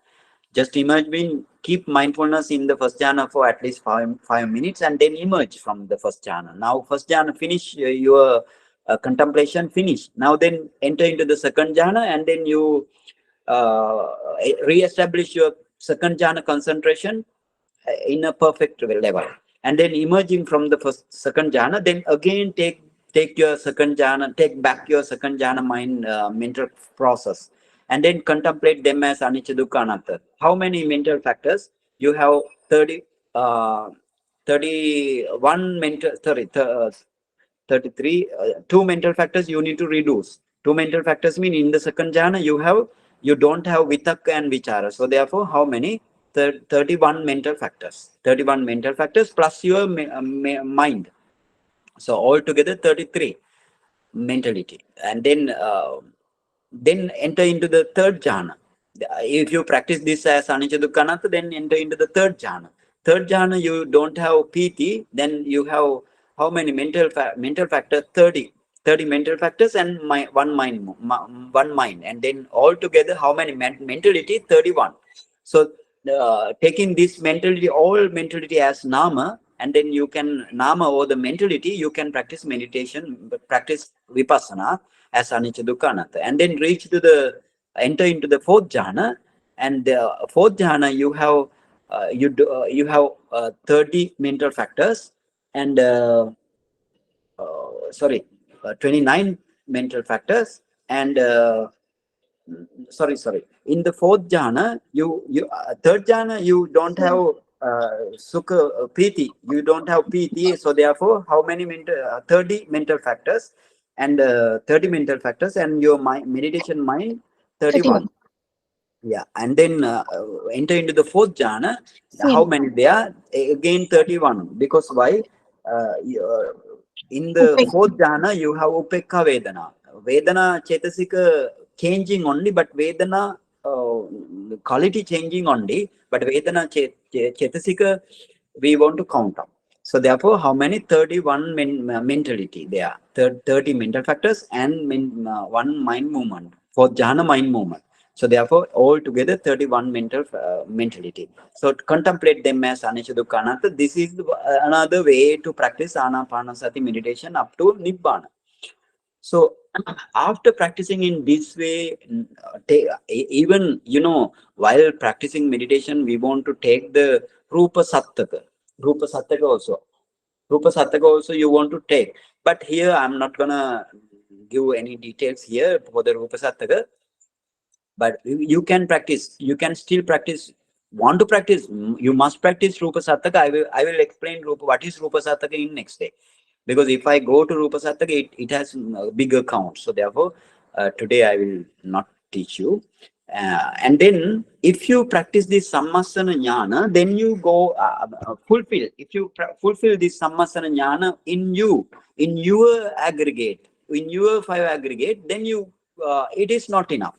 Just emerge means keep mindfulness in the first jhana for at least 5 minutes, and then emerge from the first jhana. Now first jhana finish, your contemplation finish. Now then enter into the second jhana, and then you re-establish your second jhana concentration in a perfect level. And then emerging from the second jhana, then again take your second jhana, take back your second jhana mind mental process, and then contemplate them as anicca dukkha anatta. How many mental factors? You have 31 mental, 33, 2 mental factors you need to reduce. 2 mental factors mean in the second jhana you don't have vitakka and vichara. So therefore, how many? 31 mental factors. 31 mental factors plus your mind. So altogether 33 mentality. And then enter into the third jhana. If you practice this as anicca dukkha anatta, then enter into the third jhana. Third jhana, you don't have piti, then you have how many mental factors? 30 mental factors and one mind. And then altogether, how many mentality? 31. So taking this mentality, all mentality as nama, and then you can nama or the mentality, you can practice meditation, practice vipassana as anicca dukkha anatta, and then enter into the 4th jhana. And the 4th jhana, you have 30 mental factors and 29 mental factors and in the 4th jhana, you 3rd jhana, you don't have sukha piti, you don't have piti. So therefore, how many 30 mental factors and 30 mental factors, and your meditation mind 31. Yeah, and then enter into the 4th jhana. How many there are? Again 31. Because why? In the 4th jhana, you have upekha vedana. Vedana chetasika changing only, but vedana quality changing only, but Vedana Chetasika, we want to count up. So therefore, how many? 31 mentality there are. 30 mental factors and one mind movement for jhana mind movement. So therefore, altogether 31 mentality. So to contemplate them as anicca dukkha anatta. This is another way to practice anapanasati meditation up to nibbana. So after practicing in this way, even while practicing meditation, we want to take the rupa sattaka. Rupa sattaka also. Rupa sattaka also you want to take. But here I'm not gonna give any details here for the rupa sattaka. But you can practice. You can still practice. Want to practice? You must practice rupa sattaka. I will explain what is rupa sattaka in next day. Because if I go to Rupa Sattaka, it has a bigger count. So therefore, today I will not teach you. And then, if you practice this Sammasana-ñāna, then you go fulfill. If you fulfill this Sammasana-ñāna in you, in your aggregate, in your 5 aggregate, then it is not enough.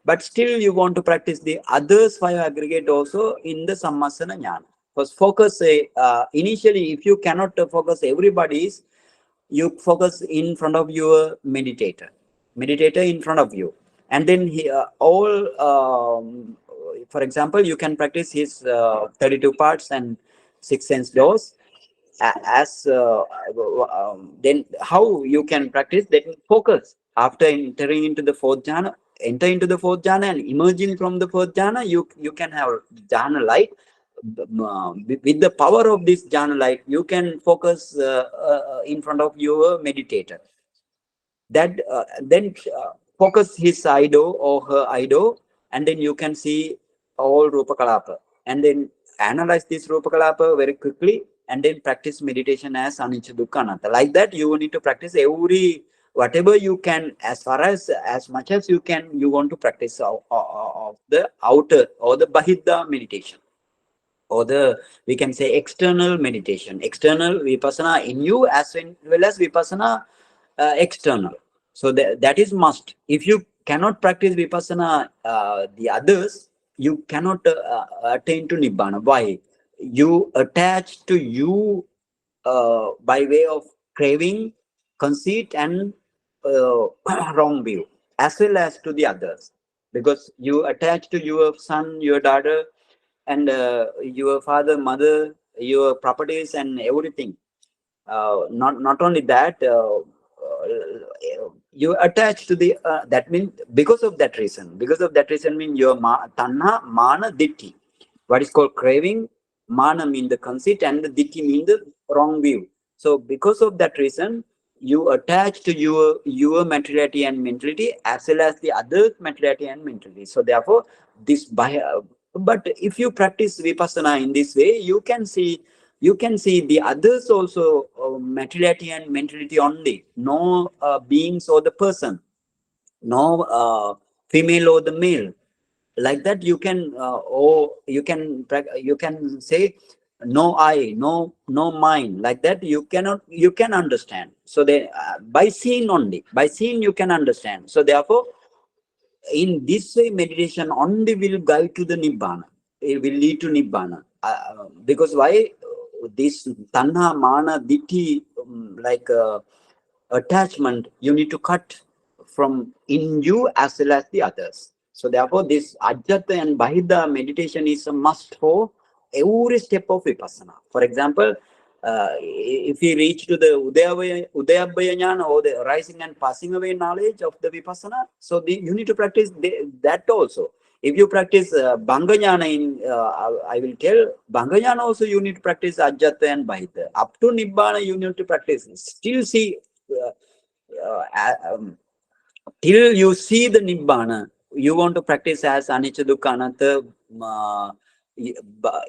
But still, you want to practice the others 5 aggregate also in the Sammasana-ñāna. Because focus, initially, if you cannot focus everybody's, you focus in front of your meditator in front of you. And then for example, you can practice his 32 parts and 6 sense doors. Then how you can practice? Then focus. After entering into the 4th jhana, enter into the 4th jhana and emerging from the 4th jhana, you can have jhana light. With the power of this jhana light, you can focus in front of your meditator. That then focus his idol or her idol, and then you can see all rupa kalapa, and then analyze this rupa kalapa very quickly, and then practice meditation as anicca dukkha anatta. Like that, you need to practice whatever you can, as much as you can. You want to practice of the outer or the bahidha meditation, or we can say external meditation, external vipassana in you as well as vipassana external. So that is must. If you cannot practice vipassana the others, you cannot attain to nibbana. Why? You attach to you by way of craving, conceit, and wrong view, as well as to the others, because you attach to your son, your daughter, and your father, mother, your properties, and everything. Not only that, you attach to the that means because of that reason means your tanha, mana, ditti. What is called craving, mana mean the conceit, and the ditti mean the wrong view. So because of that reason, you attach to your materiality and mentality as well as the other materiality and mentality. So therefore, but if you practice vipassana in this way, you can see the others also materiality and mentality only, no beings or the person, no female or the male. Like that, you can you can say no I, no mind. Like that, you can understand. So by seeing you can understand. So therefore, in this way, meditation only will guide to the nibbana. It will lead to nibbana. Because why? This tanha, mana, ditti, like attachment, you need to cut from in you as well as the others. So therefore, this ajjata and bahidha meditation is a must for every step of vipassana. For example, if you reach to the udayabhaya ñāna, or the rising and passing away knowledge of the vipassana, so you need to practice that also. If you practice bhanga ñāna, I will tell bhanga ñāna also, you need to practice ajjata and bahidha. Up to nibbana, you need to practice. Still see till you see the nibbana, you want to practice as anicca dukkha anatta,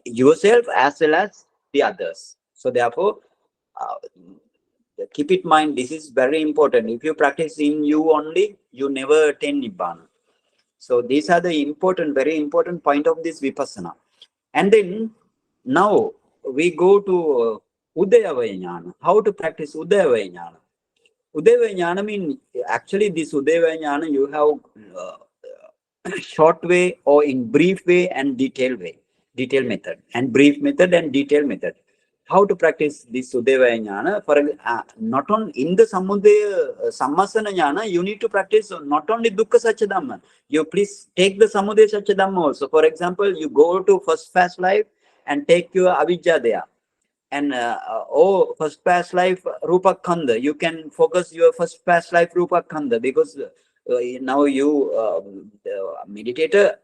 yourself as well as the others. So therefore, keep it in mind, this is very important. If you practice in you only, you never attain nibbana. So these are the very important point of this vipassana. And then now we go to udayavaya ñāna. How to practice udayavaya ñāna? Udayavaya ñāna means, actually this udayavaya ñāna, you have short way or in brief way and detailed way, detailed method, and brief method and detailed method. How to practice this Udevaya-ñāna? For not only in the Sammasana-ñāna, you need to practice not only Dukkha Satya Dhamma. You please take the Samudaya Satya Dhamma also. For example, you go to first past life and take your Avijja there. And first past life Rupa Khanda, you can focus your first past life Rupa Khanda, because now you meditator,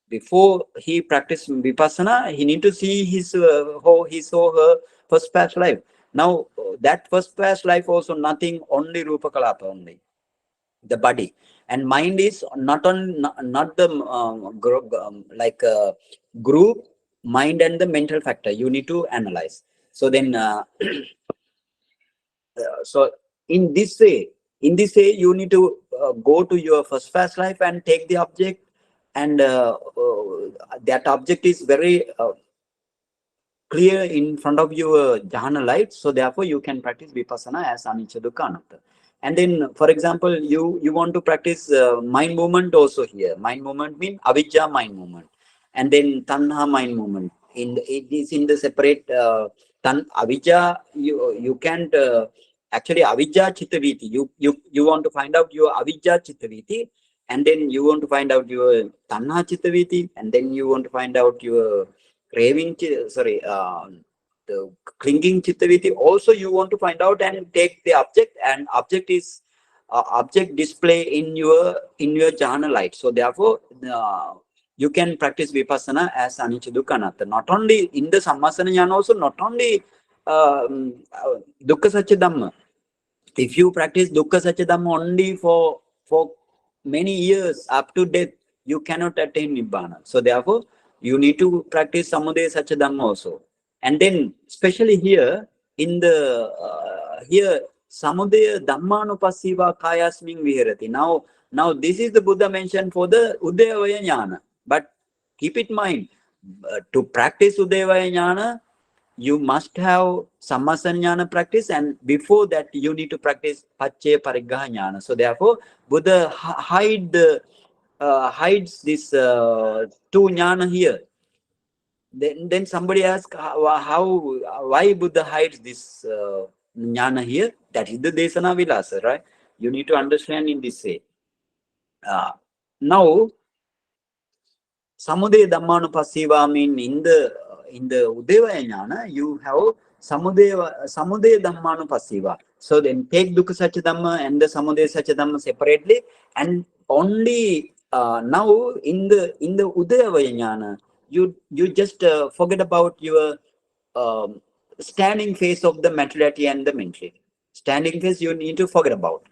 before he practiced Vipassana, he need to see his how he saw her first past life. Now that first past life also nothing, only Rupa Kalapa only, the body. And mind is not on, not the group, mind and the mental factor. You need to analyze. So then, so in this way, you need to go to your first past life and take the object, and that object is very clear in front of your jhana light. So therefore, you can practice Vipassana as Anicca Dukkha Anatta. And then, for example, you want to practice mind movement also here. Mind movement means Avijja mind movement, and then Tanha mind movement. It is in the separate Avijja. You can't actually Avijja Chittaviti. You want to find out your Avijja Chittaviti, and then you want to find out your Tanha Chittaviti, and then you want to find out your craving, the clinging chittaviti also you want to find out, and take the object, and object is object display in your jhana light. So therefore you can practice Vipassana as Anicca Dukkha Anatta. Not only in the Sammasana-ñāna also, not only Dukkha Satya Dhamma. If you practice Dukkha Satya Dhamma only for many years up to death, you cannot attain Nibbana. So therefore you need to practice Samudaya Satya Dhamma also. And then, especially here, in the here, Samudaya Dhammanupassiva Kayasmin Viharati. Now this is the Buddha mentioned for the Udevaya-ñāna. But keep it in mind, to practice Udevaya-ñāna, you must have Sammasana-ñāna practice, and before that, you need to practice Paccaya Pariggaha-ñāna. So therefore, Buddha hides this two jnana here. Then somebody asks why Buddha hides this jnana here. That is the desanā vilasa, right? You need to understand in this way. Now, Samudaya Dhammanupassiva mean in the Udevaya-ñāna, you have Samudaya Dhammanupassiva. So then take Dukkha Satya Dhamma and the Samudaya Satya Dhamma separately, and only now in the Udevaya-ñāna, you just forget about your standing phase of the materiality and the mentality. Standing phase you need to forget about.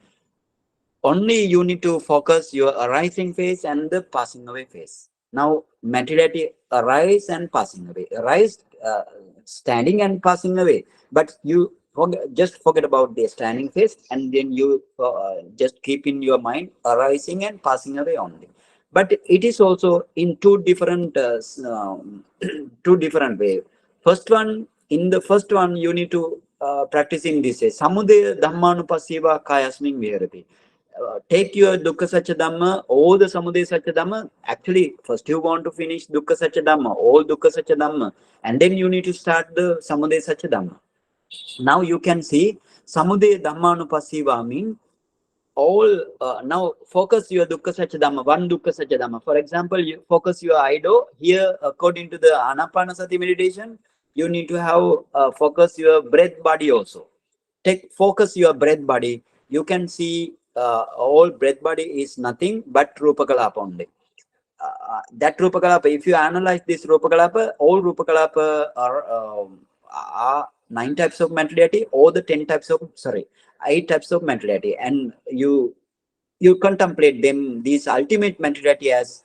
Only you need to focus your arising phase and the passing away phase. Now materiality arise and passing away, arise, standing and passing away. But you just forget about the standing phase, and then you just keep in your mind arising and passing away only. But it is also in two different ways. First one, in the first one, you need to practice in this way. Samudaya Dhammanupassiva Kayasmin Viharati. Take your Dukkha Satya Dhamma, all the Samudaya Satya Dhamma. Actually, first you want to finish Dukkha Satya Dhamma, all Dukkha Satya Dhamma, and then you need to start the Samudaya Satya Dhamma. Now you can see Samudaya Dhammanupassiva mean all. Now focus your Dukkha Satya Dhamma, one Dukkha Satya Dhamma. For example, you focus your Ido here according to the Anapanasati meditation. You need to have focus your breath body also. Focus your breath body. You can see all breath body is nothing but Rupa Kalapa only. That Rupa Kalapa, if you analyze this Rupa Kalapa, all Rupa Kalapa are 9 types of mentality, or the 8 types of mentality, and you contemplate them, these ultimate mentality as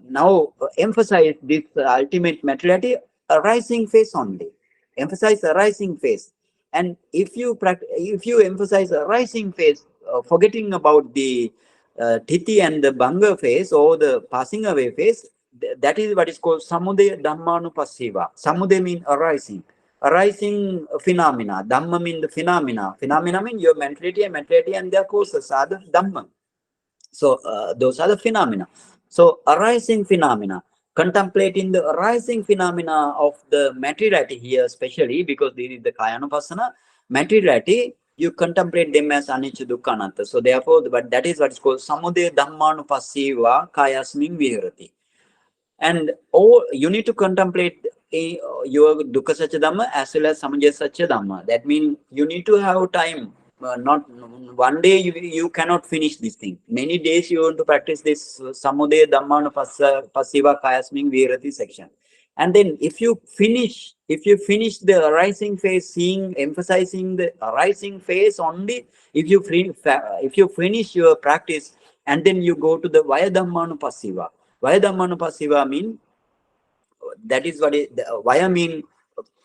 now emphasize this ultimate mentality arising phase only. Emphasize arising phase. And if you emphasize a rising phase, forgetting about the Titi and the Banga phase or the passing away phase, that is what is called Samudaya Dhammanupassiva. Samudaya means arising phenomena. Dhamma means the phenomena. Phenomena means your mentality and their causes are the Dhamma. So those are the phenomena. So arising phenomena, contemplating the arising phenomena of the materiality here, especially because this is the Kayanupassana, materiality, you contemplate them as anicca dukkha anatta. So therefore, but that is what is called samudaya dhammanupassiva kayasmin viharati. And you need to contemplate your dukkha satya dhamma as well as samudaya satya dhamma. That means you need to have time. Not one day you cannot finish this thing. Many days you want to practice this samudaya dhamma passiva kayasmin virati section. And then if you finish the arising phase, emphasizing the arising phase only, if you finish your practice, and then you go to the vaya dhamma passiva. Vaya dhamma passiva mean, that is what it, vaya mean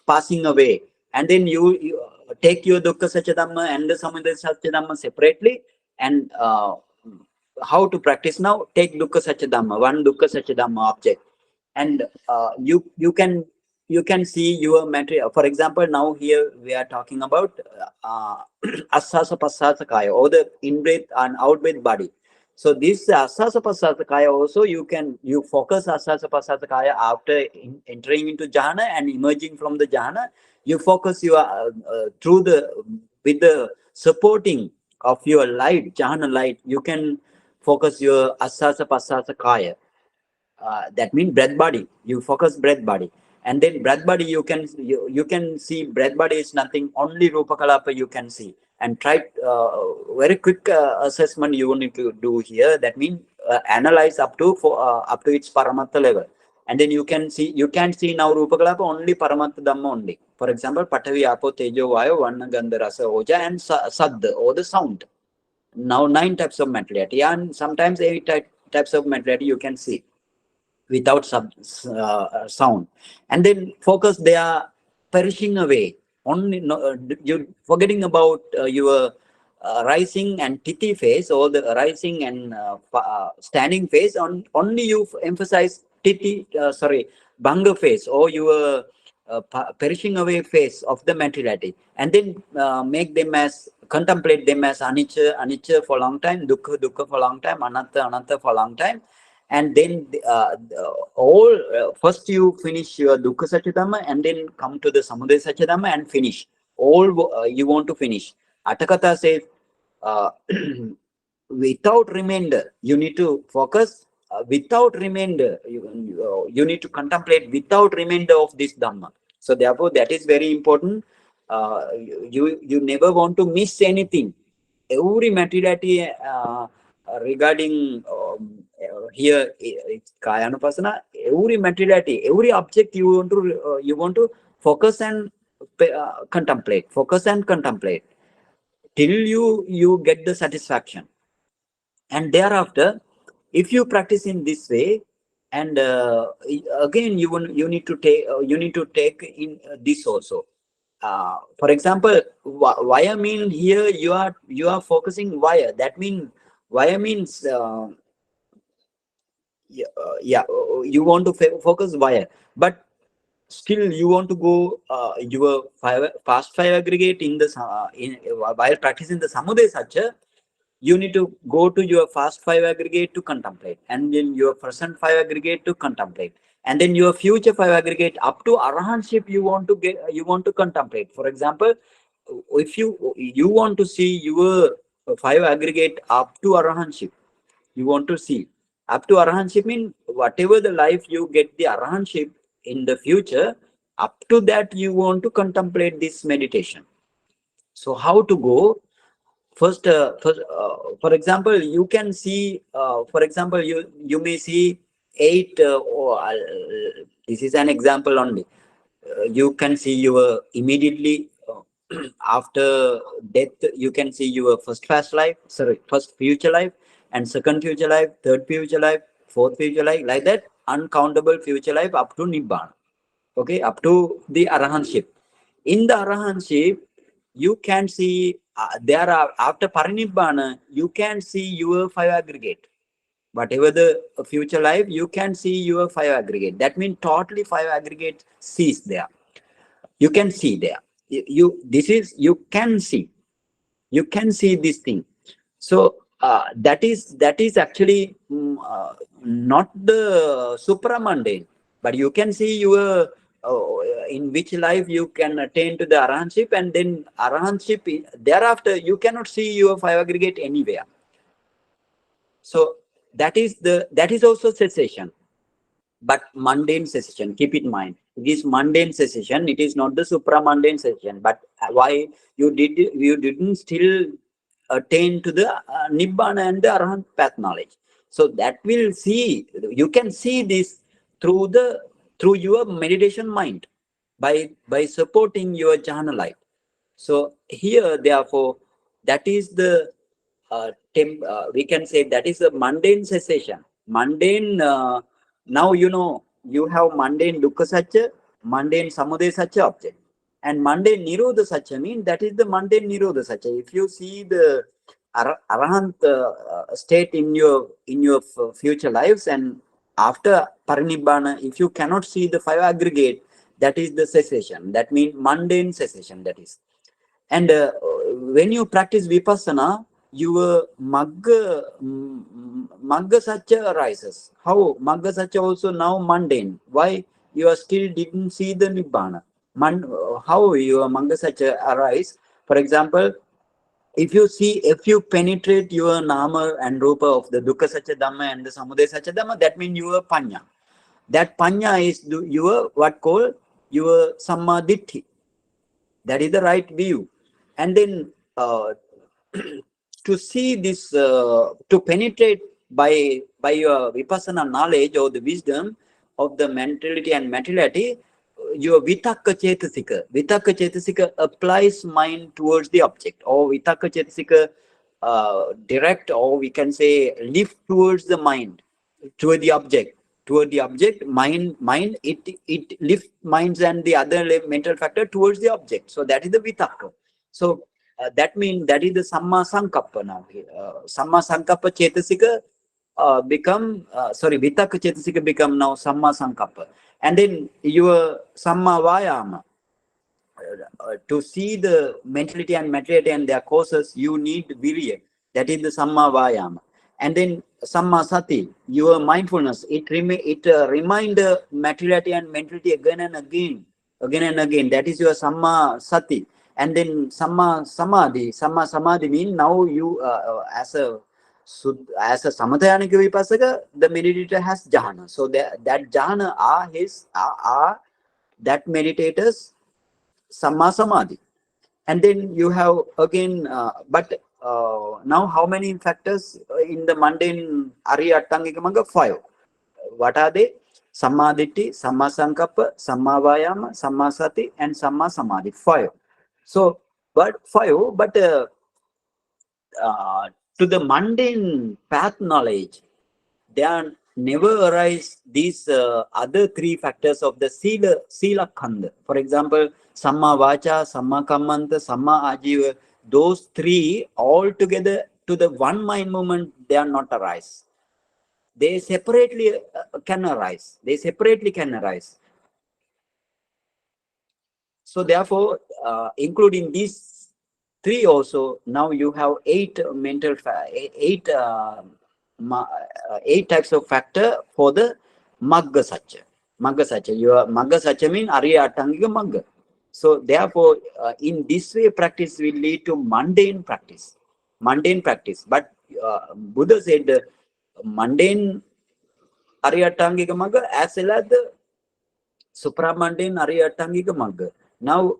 passing away. And then you take your dukkha satya dhamma and the samudaya satya dhamma separately. And how to practice now? Take dukkha satya dhamma, one dukkha satya dhamma object, and you can see your material. For example, now here we are talking about asasa pasasa kaya, or the in-breath and out-breath body. So this asasa pasasa kaya also, you focus asasa pasasa kaya after entering into jhana and emerging from the jhana. You focus your with the supporting of your light, jhana light, you can focus your asasa pasasa kaya. That means breath body. You focus breath body, and then breath body you can see breath body is nothing, only rupa kalapa you can see. And try very quick assessment you need to do here. That means analyze up to its paramattha level, and then you can see now rupa kalapa only paramattha dhamma only. For example, patavi apo tejo vayu varna gandha rasa oja and sad, or the sound. Now 9 types of materiality, and sometimes 8 types of materiality you can see without sound. And then focus, they are perishing away. Only you forgetting about your rising and titi phase, or the rising and standing phase. Only you emphasize titi, bhanga phase, or your perishing away phase of the materiality, and then contemplate them as anicca for a long time, dukkha for a long time, anatta for a long time. And then first you finish your dukkha satya dhamma, and then come to the samudaya satya dhamma and finish all you want to finish. Atakatha says without remainder you need to focus, without remainder you need to contemplate without remainder of this dhamma. So therefore that is very important. You never want to miss anything. Every materiality regarding here it's Kayanupassana, every materiality, every object you want to focus and contemplate, till you get the satisfaction. And thereafter, if you practice in this way, and again you need to take in this also. For example, via mean here you are focusing via. That means via means you want to focus via, but still you want to go your fast 5 aggregate in the while practicing the samudaya satya. You need to go to your fast 5 aggregate to contemplate, and then your present 5 aggregate to contemplate, and then your future 5 aggregate up to arahantship you want to contemplate. For example, if you want to see your 5 aggregate up to arahantship, you want to see up to arahantship, mean whatever the life you get the arahantship in the future, up to that you want to contemplate this meditation. So how to go? First, for example, you can see, for example, you may see 8, this is an example only. You can see your immediately after death, you can see your first future life, and second future life, third future life, fourth future life, like that, uncountable future life up to Nibbana. Okay, up to the arahantship. In the arahantship, you can see there are after parinibbana, you can see your 5 aggregate. Whatever the future life, you can see your 5 aggregate. That means totally 5 aggregate cease there. You can see there. You can see this thing. So that is actually not the supramundane, but you can see your in which life you can attain to the arahantship, and then arahantship thereafter you cannot see your five aggregate anywhere. So that is also cessation, but mundane cessation. Keep in mind, it is mundane cessation. It is not the supramundane cessation. But why you didn't still attain to the nibbana and the arahant path knowledge? So that will see, you can see this through your meditation mind, by supporting your jhana light. So here, therefore, that is the we can say that is a mundane cessation. Mundane, now you have mundane dukkha satya, mundane samudaya satya object, and mundane nirodha satya means that is the mundane nirodha satya. If you see the arahant state in your future lives, and after parinibbana, if you cannot see the five aggregate, that is the cessation. That means mundane cessation. That is. And when you practice vipassana, your magga satya arises. How magga satya also now mundane? Why you are still didn't see the nibbana? How your magga satya arise? For example, if you penetrate your nama and rupa of the dukkha satya dhamma and the samudaya satya dhamma, that means your panya. That panya is your what called your sammaditthi. That is the right view. And then to see this, to penetrate by your vipassana knowledge or the wisdom of the mentality and materiality, your vitakka cetasika applies mind towards the object, or vitakka cetasika direct, or we can say lift towards the mind, toward the object. Mind it lifts minds and the other mental factor towards the object. So that is the vitakka. So that means that is the samma-sankappa now. Samma-sankappa cetasika become vitakka cetasika become now samma-sankappa. And then your samma-vayama. To see the mentality and materiality and their causes, you need virya. That is the samma-vayama. And then samma-sati, your mindfulness, it remind the materiality and mentality again and again. That is your samma-sati. And then samma-samadhi means now you as a samathayanika vipassaka, the meditator has jhana. So that jhana are that meditators samma samadhi. And then you have again, now how many factors in the mundane Ariya Attangika Magga? 5. What are they? Sammaditthi, Samma Sankappa, Samma Vayama, Samma Sati, and Samma Samadhi. 5. So, but to the mundane path knowledge, there never arise these other 3 factors of the sila khanda. For example, Samma Vacha, Samma Kammanta, Samma Ajiva, those 3 all together to the one mind movement, they are not arise. They separately can arise. So therefore, including these 3 also, now you have 8 8 types of factor for the magga satya. Your magga satya means Ariya Attangika Magga. So therefore, in this way, practice will lead to mundane practice. But Buddha said mundane Ariya Attangika Magga as well as the supramundane Ariya Attangika Magga. Now,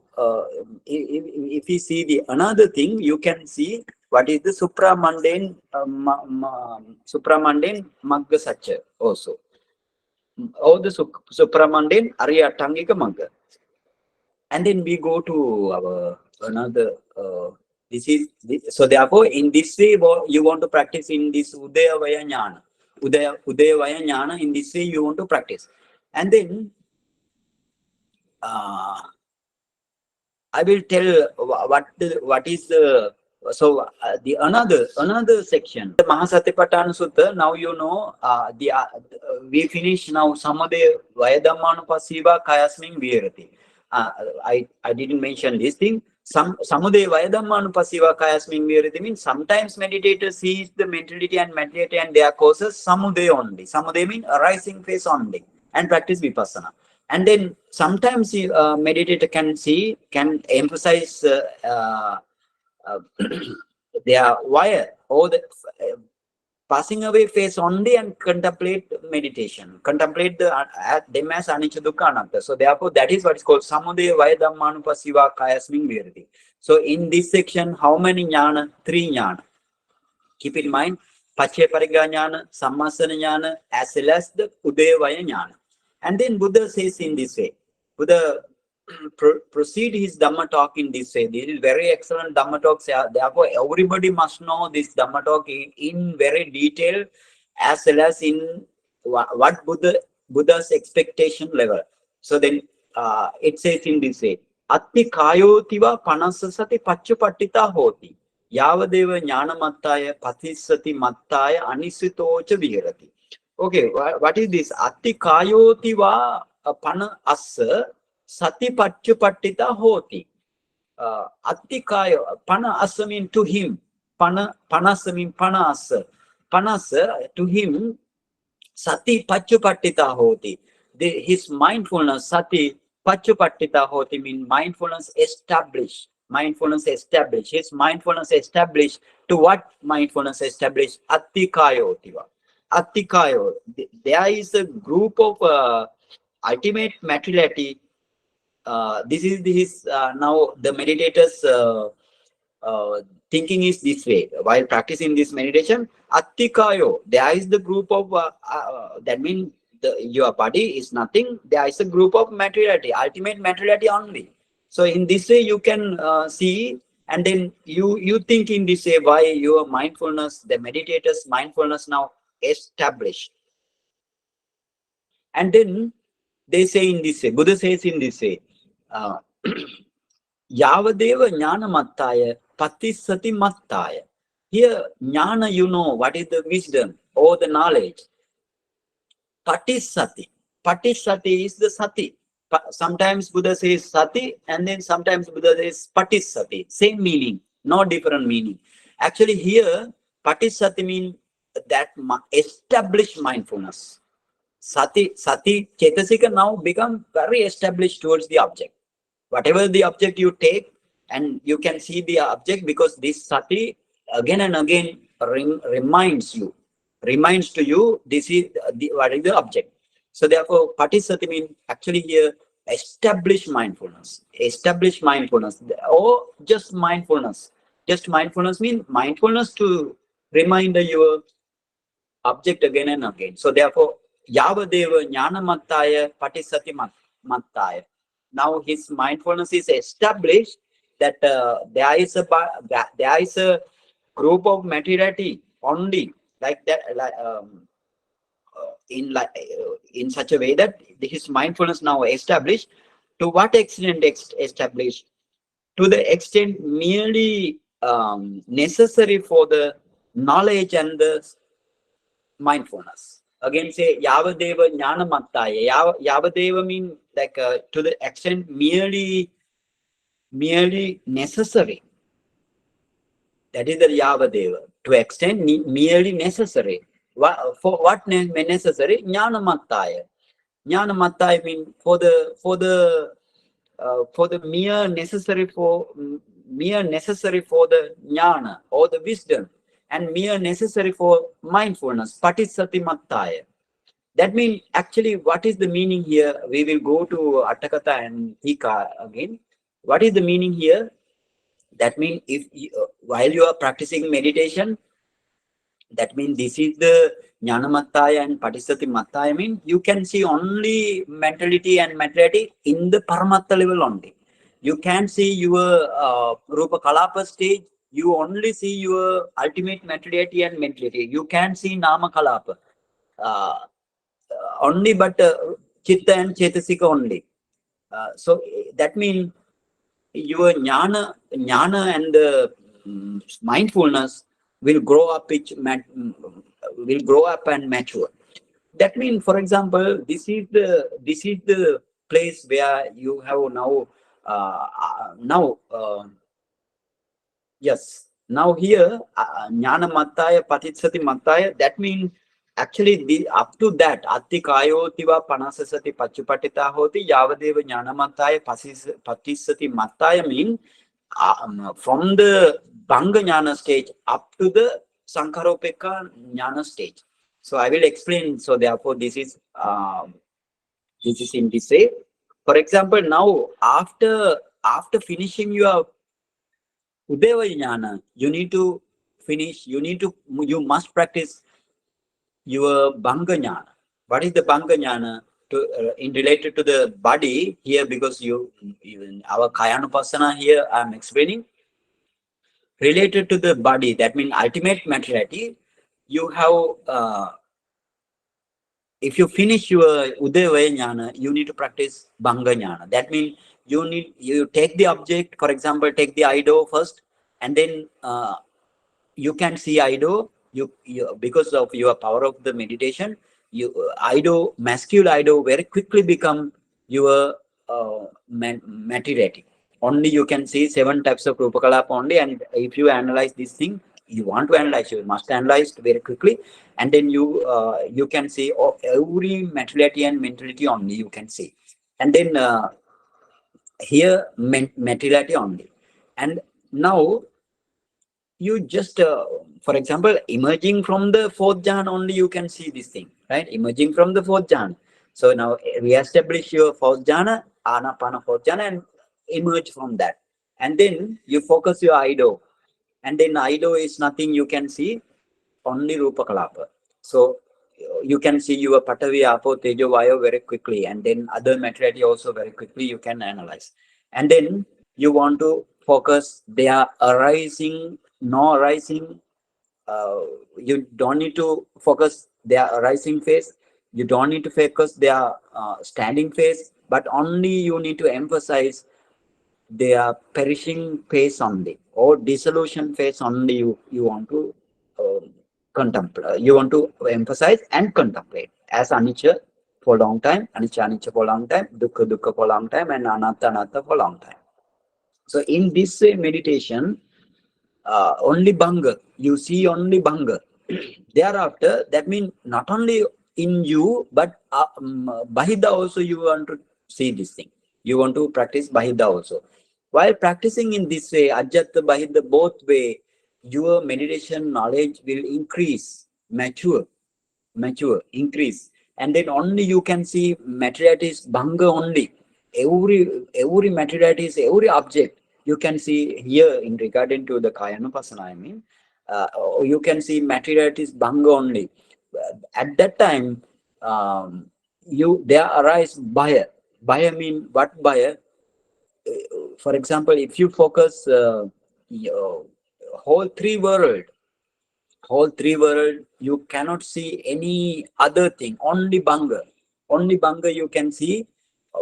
if you see the another thing, you can see what is the supramundane Magga Satya also, or the supramundane Ariya Attangika Magga. And then we go to our another. So therefore, in this way, you want to practice in this Udaya Vaya Ñāna. Udaya Vaya Ñāna. In this way, you want to practice, and then I will tell what is the the another section, the Mahāsatipațțhāna Sutta. Now you know we finish now Samadhe Vaya Dhammanupassiva Kayasmin Viharati. I didn't mention this thing. Samudaya vaya dhammanupassīva kāyasmiņ virati means sometimes meditators sees the mentality and materiality and their causes samudaya only. Samudaya means arising phase only and practice vipassana. And then sometimes meditator can emphasize their wire or the passing away phase only and contemplate meditation, contemplate them as anicca dukkha anatta. So therefore that is what is called samudaya vaya dhammanupassīva kāyasmiņ virati. So in this section, how many ñāna? 3 ñāna. Keep in mind, paccaya parigga ñāna, sammasana-ñāna, as well as the udaya vaya ñāna. And then Buddha says in this way, Buddha proceed his Dhamma talk in this way. This is very excellent Dhamma talk. Therefore, everybody must know this Dhamma talk in very detail, as well as in what Buddha's expectation level. So then it says in this way, Atti kāyotiva panasasati pacchupattita hoti. Yavadeva ñāna mattaya patissati mattaya anisitocha viharati. Okay, what is this? Atti kāyotiva pana assa sati pacchupattita hoti. Atti kāyo, pana assa means to him. Panasa means pana assa. Panasa to him, sati pacchupattita hoti. His mindfulness, sati pacchupattita hoti means mindfulness established. Mindfulness established. His mindfulness established. To what mindfulness established? Atti kāyotiva. Atti kāyo. There is a group of ultimate materiality. This is his now the meditator's thinking is this way. While practicing this meditation, Atti kāyo, there is the group of that means your body is nothing. There is a group of materiality, ultimate materiality only. So in this way you can see, and then you think in this way why your mindfulness, the meditator's mindfulness now established. And then they say in this way, Buddha says in this way, Yavadeva ñāna mattaya patissati mattaya. Here, ñāna, you know, what is the wisdom or the knowledge? Patissati. Patissati is the sati. Sometimes Buddha says sati, and then sometimes Buddha says patissati. Same meaning, no different meaning. Actually, here, patissati means that established mindfulness. Sati Chetasika now become very established towards the object. Whatever the object you take, and you can see the object, because this sati again and again reminds to you this is what is the object. So therefore, patisati means actually here established mindfulness, or just mindfulness. Just mindfulness means mindfulness to remind your object again and again. So therefore, Yavadeva ñāna mattaya patisati mattaya. Now his mindfulness is established that there is a group of materiality only, like that, in such a way that his mindfulness now established. To what extent established? To the extent merely necessary for the knowledge and the mindfulness. Again, say Yavadeva ñāna mattaya. Yavadeva means like to the extent merely necessary. That is the Yavadeva. To extent merely necessary. For what necessary? Ñāna mattaya. Ñāna mattaya means for the mere necessary for the ñāna or the wisdom, and mere necessary for mindfulness. Patissati mattaya. That means actually what is the meaning here? We will go to Attakatha and Tika again. What is the meaning here? That means if while you are practicing meditation, that means this is the ñāna mattaya and patissati mattaya means you can see only mentality and materiality in the paramattha level only. You can see your rupa kalapa stage. You only see your ultimate materiality and mentality. You can see nama kalapa only, but chitta and chetasika only. So that means your ñāna and mindfulness will grow up and mature. That means, for example, this is the place where you have now Now, yes, now here, Jnana Mattaya, Patitsati Mattaya, that means actually up to that, Atti Kayotiva Panasasati Pachupatita Hoti, Yavadeva Jnana Mattaya, Patissati Mattaya mean from the Bhanga Jnana stage up to the Sankaropeka Jnana stage. So I will explain. So therefore, this is in this way. For example, now after finishing your Udeva Jnana, you must practice your Bhanga Jnana. What is the Bhanga Jnana? In related to the body here, because our Kayanupassana here I am explaining, related to the body, that means ultimate materiality, you have, if you finish your Udaya Jnana, you need to practice Bhanga Jnana. That means you take the object, for example, take the Ido first, and then you can see Ido, because of your power of the meditation, Ido, masculine Ido very quickly become your materiality. Only you can see 7 types of Rupakalapa only, and if you analyze this thing, you want to analyze, you must analyze very quickly, and then you can see every materiality and mentality only you can see. And then here materiality only. And now you just, for example, emerging from the 4th jhana only you can see this thing, right? Emerging from the 4th jhana. So now re-establish your 4th jhana, Anapana 4th jhana, and emerge from that. And then you focus your Ido. And then Ido is nothing you can see, only Rupa Kalapa. So you can see your Patavi, Apo, Tejo, Vayo very quickly. And then other materiality also very quickly you can analyze. And then you want to focus their arising, no arising. You don't need to focus their arising phase. You don't need to focus their standing phase, but only you need to emphasize their perishing phase only, or dissolution phase only. You want to contemplate. You want to emphasize and contemplate as anicca for a long time, anicca for a long time, dukkha for a long time, and anatta for a long time. So in this way, meditation, only Bhanga, you see only Bhanga. Thereafter, that means not only in you, but Bahida also you want to see this thing. You want to practice Bahida also. While practicing in this way, Ajjata, Bahida, both way, your meditation knowledge will increase, mature, increase. And then only you can see materiality is Bhanga only. Every materiality is every object. You can see here in regarding to the Kayanupassana, I mean, you can see materiality is Bhanga only. At that time, there arise Bhaya. Bhaya mean what Bhaya? For example, if you focus whole three world, you cannot see any other thing, only Bhanga. Only Bhanga you can see,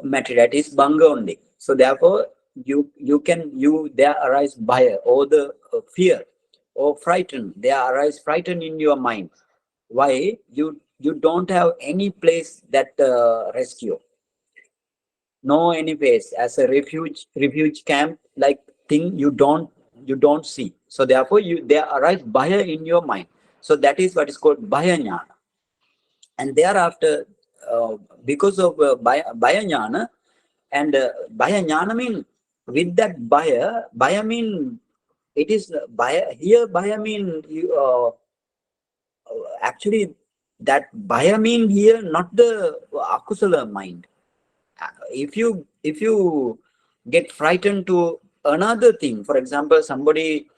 materiality is Bhanga only. So therefore, there arise Bhaya, or the fear, or frighten. There arise frighten in your mind. Why? You don't have any place that rescue. No any place as a refuge camp like thing you don't see. So therefore there arise Bhaya in your mind. So that is what is called Bhaya Jnana. And thereafter, because of Bhaya Jnana, and Bhaya Jnana mean, with that Bhaya mean, it is Bhaya, here Bhaya mean, actually that Bhaya mean here not the akusala mind. If you get frightened to another thing, for example, somebody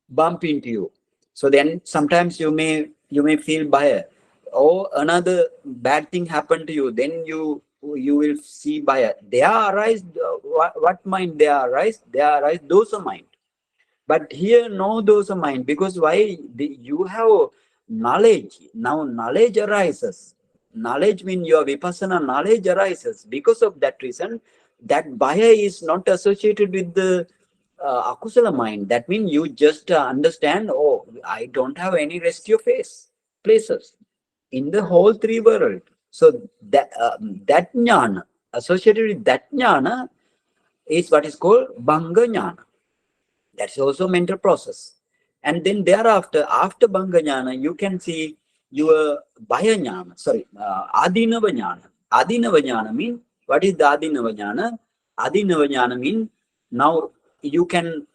bump into you, so then sometimes you may feel Bhaya, or another bad thing happened to you, then you will see Bhaya. There arise what mind? There arise dosa mind. But here no dosa mind, because why? You have knowledge. Now knowledge arises. Knowledge means your Vipassana knowledge arises. Because of that reason, that Bhaya is not associated with the akusala mind. That means you just understand, oh, I don't have any rescue places in the whole three world. So that jnana, associated with that jnana is what is called Bhanga jnana. That's also mental process. And then thereafter, after Bhanga jnana, you can see your Bhaya jnana, Adinava jnana. Adinava jnana means, what is the Adinava jnana? Adinava jnana means, now you can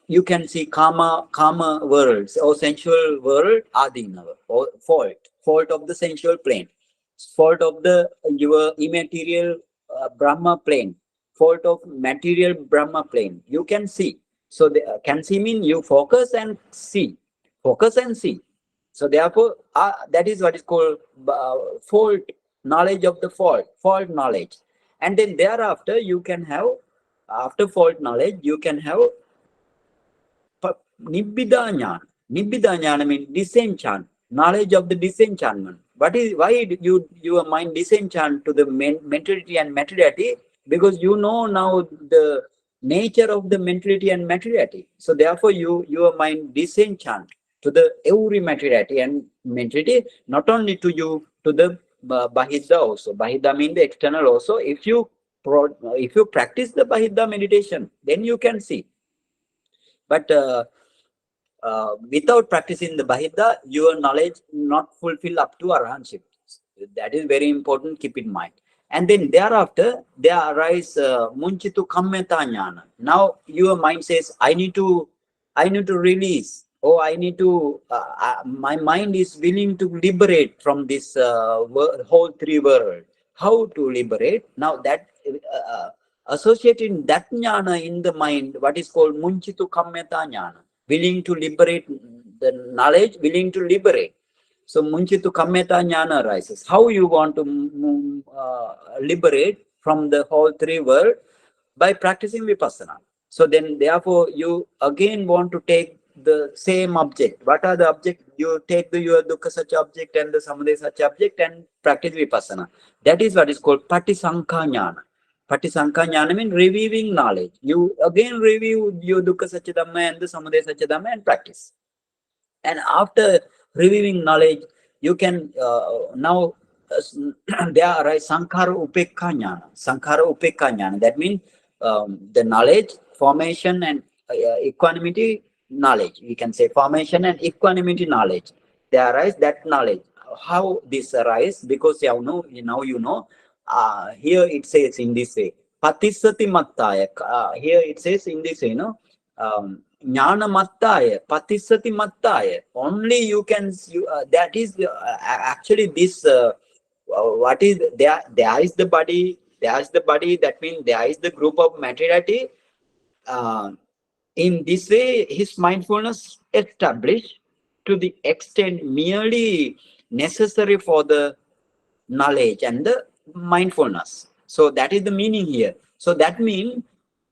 see karma worlds or sensual world, Adinava, or fault of the sensual plane, fault of the your immaterial Brahma plane, fault of material Brahma plane. You can see. So the, can see mean you focus and see. Focus and see. So therefore, that is what is called fault, knowledge of the fault knowledge. And then thereafter, you can have, after fault knowledge, you can have Nibbida jnana. Nibbida jnana means disenchant, knowledge of the disenchantment. Why your mind disenchant to the mentality and materiality? Because you know now the nature of the mentality and materiality. So therefore, your mind disenchant to the every materiality and mentality, not only to you, to the Bahidha also. Bahidha means the external also. If you practice the Bahidha meditation, then you can see. But without practicing the Bahidha, your knowledge not fulfill up to Arhanship. That is very important, keep in mind. And then thereafter, there arise Munchitu Kammeta Ñāna. Now your mind says, I need to release. Oh, I need to, my mind is willing to liberate from this whole three world. How to liberate? Now that associating that jnana in the mind, what is called Munchitu Kammeta Ñāna. Willing to liberate the knowledge, willing to liberate. So Munchitu Kammeta Ñāna arises. How you want to liberate from the whole three world? By practicing Vipassana. So then therefore you again want to take the same object. What are the objects? You take your dukkha such object and the samuday such object and practice Vipassana. That is what is called Patisankha-ñāna. Patisankha-ñāna means reviewing knowledge. You again review your dukkha satya dhamma and the samuday satya dhamma and practice. And after reviewing knowledge, you can now there arise Sankhara Upekha-ñāna. Sankhara Upekha-ñāna. That means the knowledge, formation and equanimity knowledge. We can say formation and equanimity knowledge. There arise that knowledge. How this arise? Because now you know. Here it says in this way, Patissati Mattaya. Here it says in this way, Jnana Mattaya, Patissati Mattaya. Only you can, that is actually this, what is, there is the body, that means there is the group of materiality. In this way, his mindfulness established to the extent merely necessary for the knowledge and the mindfulness. So that is the meaning here. So that means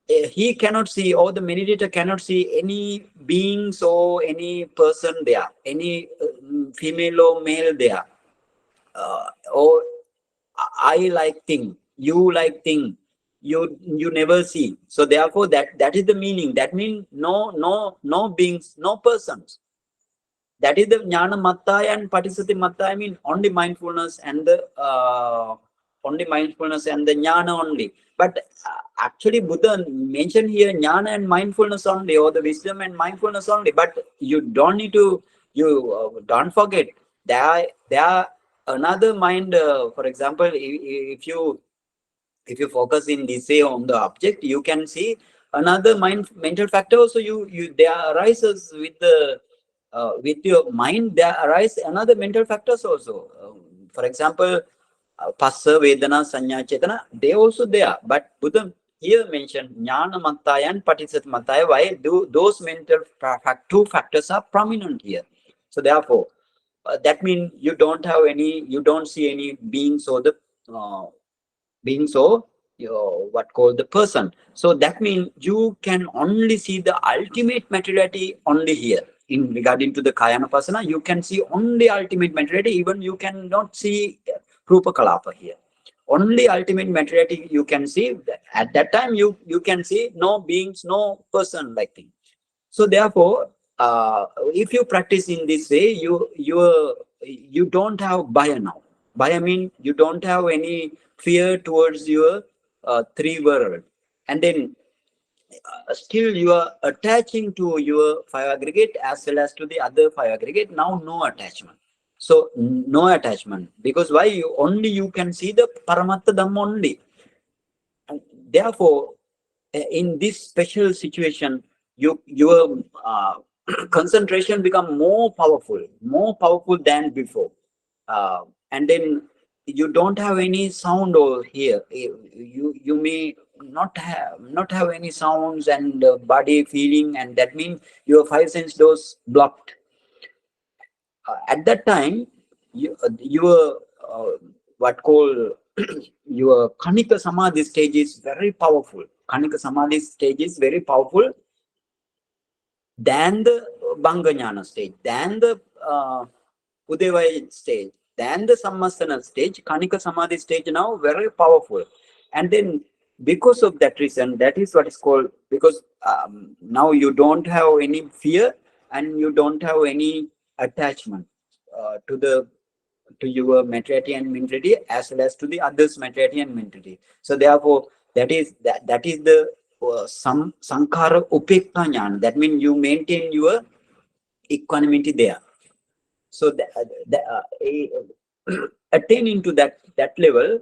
he cannot see, or the meditator cannot see any beings or any person there, any female or male there, or I like thing, you like thing, you never see. So therefore that is the meaning. That means no beings, no persons. That is the Jnana Mattaya and Patisati Mattaya mean only mindfulness and the Jnana only. But actually Buddha mentioned here Jnana and mindfulness only, or the wisdom and mindfulness only. But you don't need to, don't forget, there are another mind, for example, if you focus in this way on the object, you can see another mental factor also. There arises with your mind, there arise another mental factors also. For example, Passa, Vedana, Sanya, Chetana, they also there. But Buddha here mentioned Jnana Mattaya and Patisati Mattaya. Why those mental two factors are prominent here? So therefore, that means you don't see any beings or the beings or what called the person. So that means you can only see the ultimate materiality only here. In regarding to the Kayanupassana, you can see only ultimate materiality. Even you cannot see Rupa Kalapa here. Only ultimate materiality you can see. At that time, you can see no beings, no person like thing. So therefore, if you practice in this way, you don't have bhaya now. Bhaya means you don't have any fear towards your three world, and then still you are attaching to your five aggregate as well as to the other five aggregate. Now no attachment. So no attachment, because why? You can see the Paramattha Dhamma only. And therefore, in this special situation, your concentration become more powerful than before. And then you don't have any sound over here. You may not have any sounds and body feeling, and that means your five sense doors blocked. At that time, your what called your Kanika Samadhi stage is very powerful. Kanika Samadhi stage is very powerful than the Bhanga-ñāna stage, than the Udevaya stage, than the Sammasana stage. Kanika Samadhi stage now very powerful. And then because of that reason, that is what is called, because now you don't have any fear and you don't have any attachment to your materiality and mentality as well as to the others' materiality and mentality. So therefore, that is the sankhara upekka ñāna. That means you maintain your equanimity there. So attaining to that level,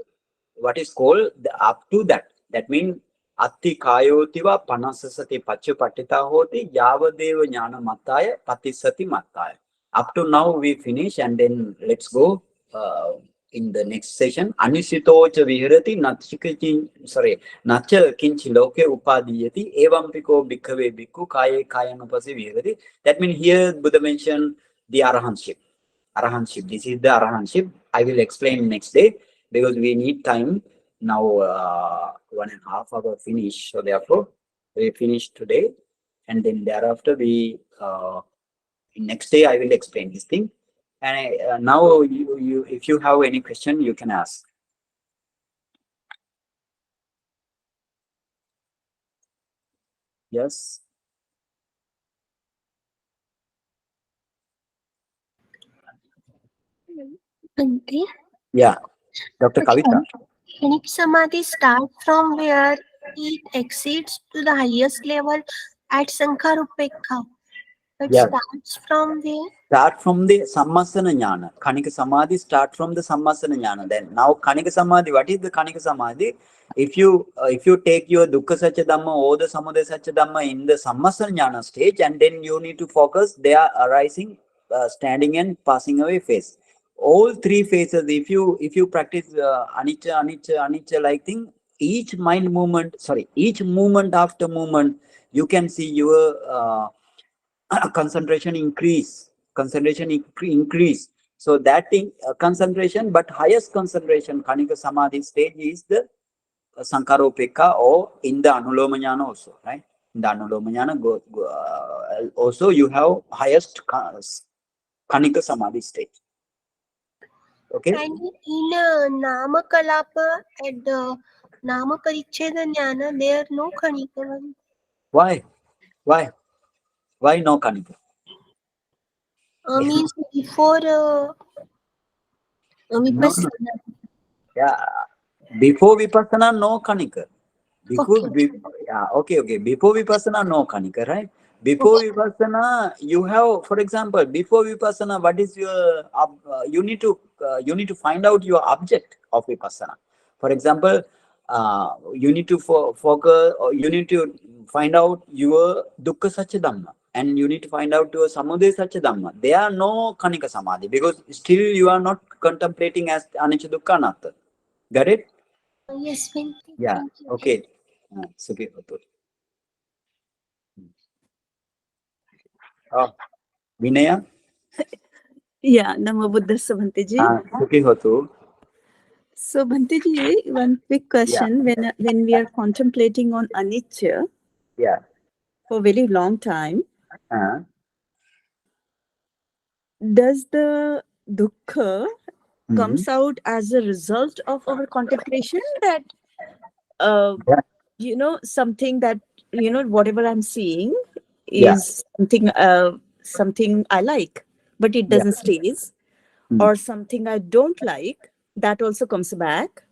what is called up to that. That means atti kayotiva panasasati pachupatita hoti yavadeva ñāna mattaya patisati mattaya. Up to now we finish, and then let's go in the next session. Anisitocha viharati nacha kinchi loke upadiyati evampiko bhikkhave bhikkhu kaye kayanupasi viharati. That means here Buddha mentioned the arahantship. This is the arahantship. I will explain next day because we need time now. 1.5 hours finish. So therefore we finish today, and then thereafter we next day I will explain this thing. And now you if you have any question, you can ask. Yes. Bhante? Yeah, Dr. Kavita. Kanika Samadhi starts from where it exceeds to the highest level at Sankarupekha. It Yeah. starts from where? Start from the Sammasana-ñāna. Kanika Samadhi start from the Sammasana-ñāna. Then now Kanika Samadhi, what is the Kanika Samadhi? If you take your Dukkha Satya Dhamma or the Samudaya Satya Dhamma in the Sammasana-ñāna stage, and then you need to focus, they are arising, standing and passing away phase. All three phases, if you practice anicca like thing, each movement after movement, you can see your concentration increase. So that thing, concentration, but highest concentration, Kanika Samadhi stage is the Sankaropeka, or in the Anuloma-ñāna also, right? In the Anuloma-ñāna also you have highest Kanika Samadhi stage. Okay. And in Namakalapa at the Namaparicheda-ñāna, there are no Kanika. Why no Kanika? Means before Vipassana. Yeah, before Vipassana, no Kanika. Because okay. Before Vipassana, no Kanika, right? Before Vipassana, you have, for example, before Vipassana, what is your you need to find out your object of Vipassana. For example, you need to focus, or you need to find out your Dukkha Satya Dhamma, and you need to find out your Samudaya Satya Dhamma. There are no Kanika Samadhi, because still you are not contemplating as Anicca Dukkha Anatta. Got it? Yes, Bhante. Yeah. Okay. Sukhi hotu. Vinaya? Yeah, Namo Buddhassa Bhanteji. Sukhi hotu. So Bhanteji, one quick question. When we are contemplating on anicca for a very long time, does the dukkha comes out as a result of our contemplation, that something that whatever I'm seeing is something I like, but it doesn't stays, or something I don't like, that also comes back?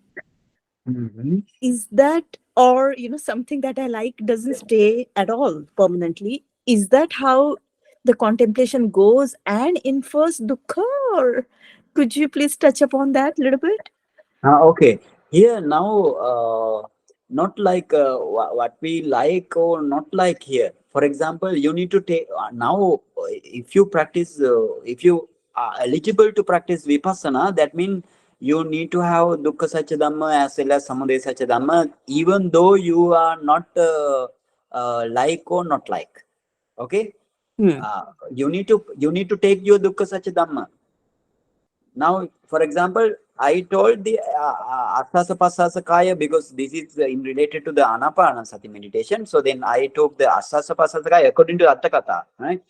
Is that, or something that I like doesn't stay at all permanently? Is that how the contemplation goes and infers dukkha? Or could you please touch upon that a little bit? Okay. Here now, not like what we like or not like here. For example, you need to take now. If you practice, if you are eligible to practice Vipassana, that means you need to have dukkha satya dhamma as well as samudaya satya dhamma, even though you are not like or not like. Okay. You need to take your dukkha satya dhamma. Now, for example, I told the Asasa-pasasa-kaya because this is in related to the Anapanasati meditation. So then I took the Asasa-pasasa-kaya according to Attakatha. Right?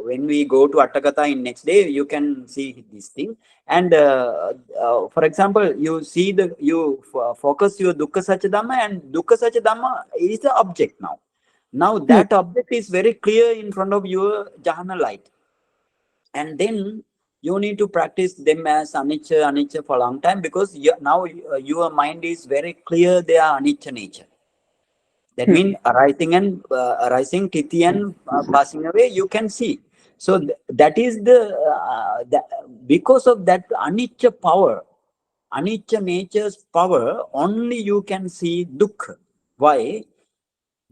When we go to Attakatha in next day, you can see this thing. And for example, you see focus your dukkha satya dhamma, and dukkha satya dhamma is the object now. Now that object is very clear in front of your jhana light. And then you need to practice them as anicca for a long time, because now your mind is very clear they are anicca nature. That means arising, titi and passing away, you can see. So that is because of that anicca power, anicca nature's power, only you can see dukkha. Why?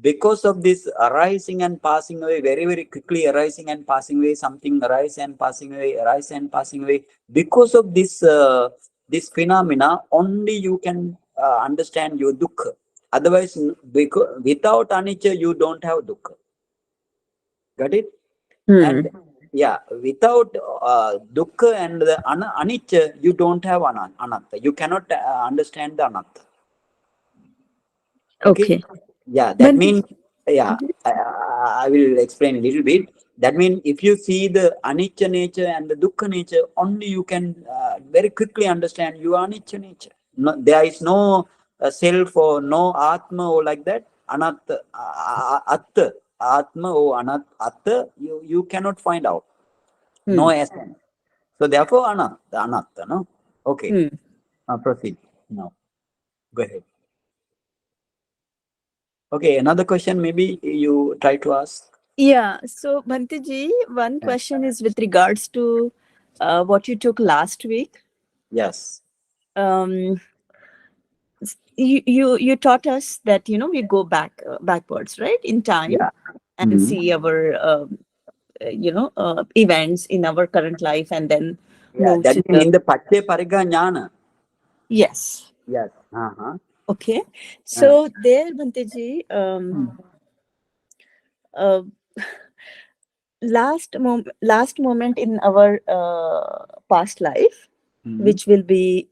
Because of this arising and passing away, very, very quickly arising and passing away, something arise and passing away, arise and passing away. Because of this this phenomena, only you can understand your dukkha. Otherwise, without anicca, you don't have dukkha. Got it? And yeah, without dukkha and the anicca, you don't have anatta. You cannot understand the anatta. Okay. Yeah, that means, yeah, I will explain a little bit. That means if you see the anicca nature and the dukkha nature, only you can very quickly understand your anicca nature. No, there is no self or no atma or like that. Anatta, atta, atma or atta, you cannot find out. No essence. So therefore, anatta, no? Okay. Proceed now. Go ahead. Okay, another question maybe you try to ask. Yeah, so Bhante ji, one question is with regards to what you took last week. Yes. You taught us that we go backwards, right, in time, and see our events in our current life, and then move that to in the Paccaya Parigga-ñāna. Yes. Yes. Okay. So there, Bhante ji, last moment in our past life, which will be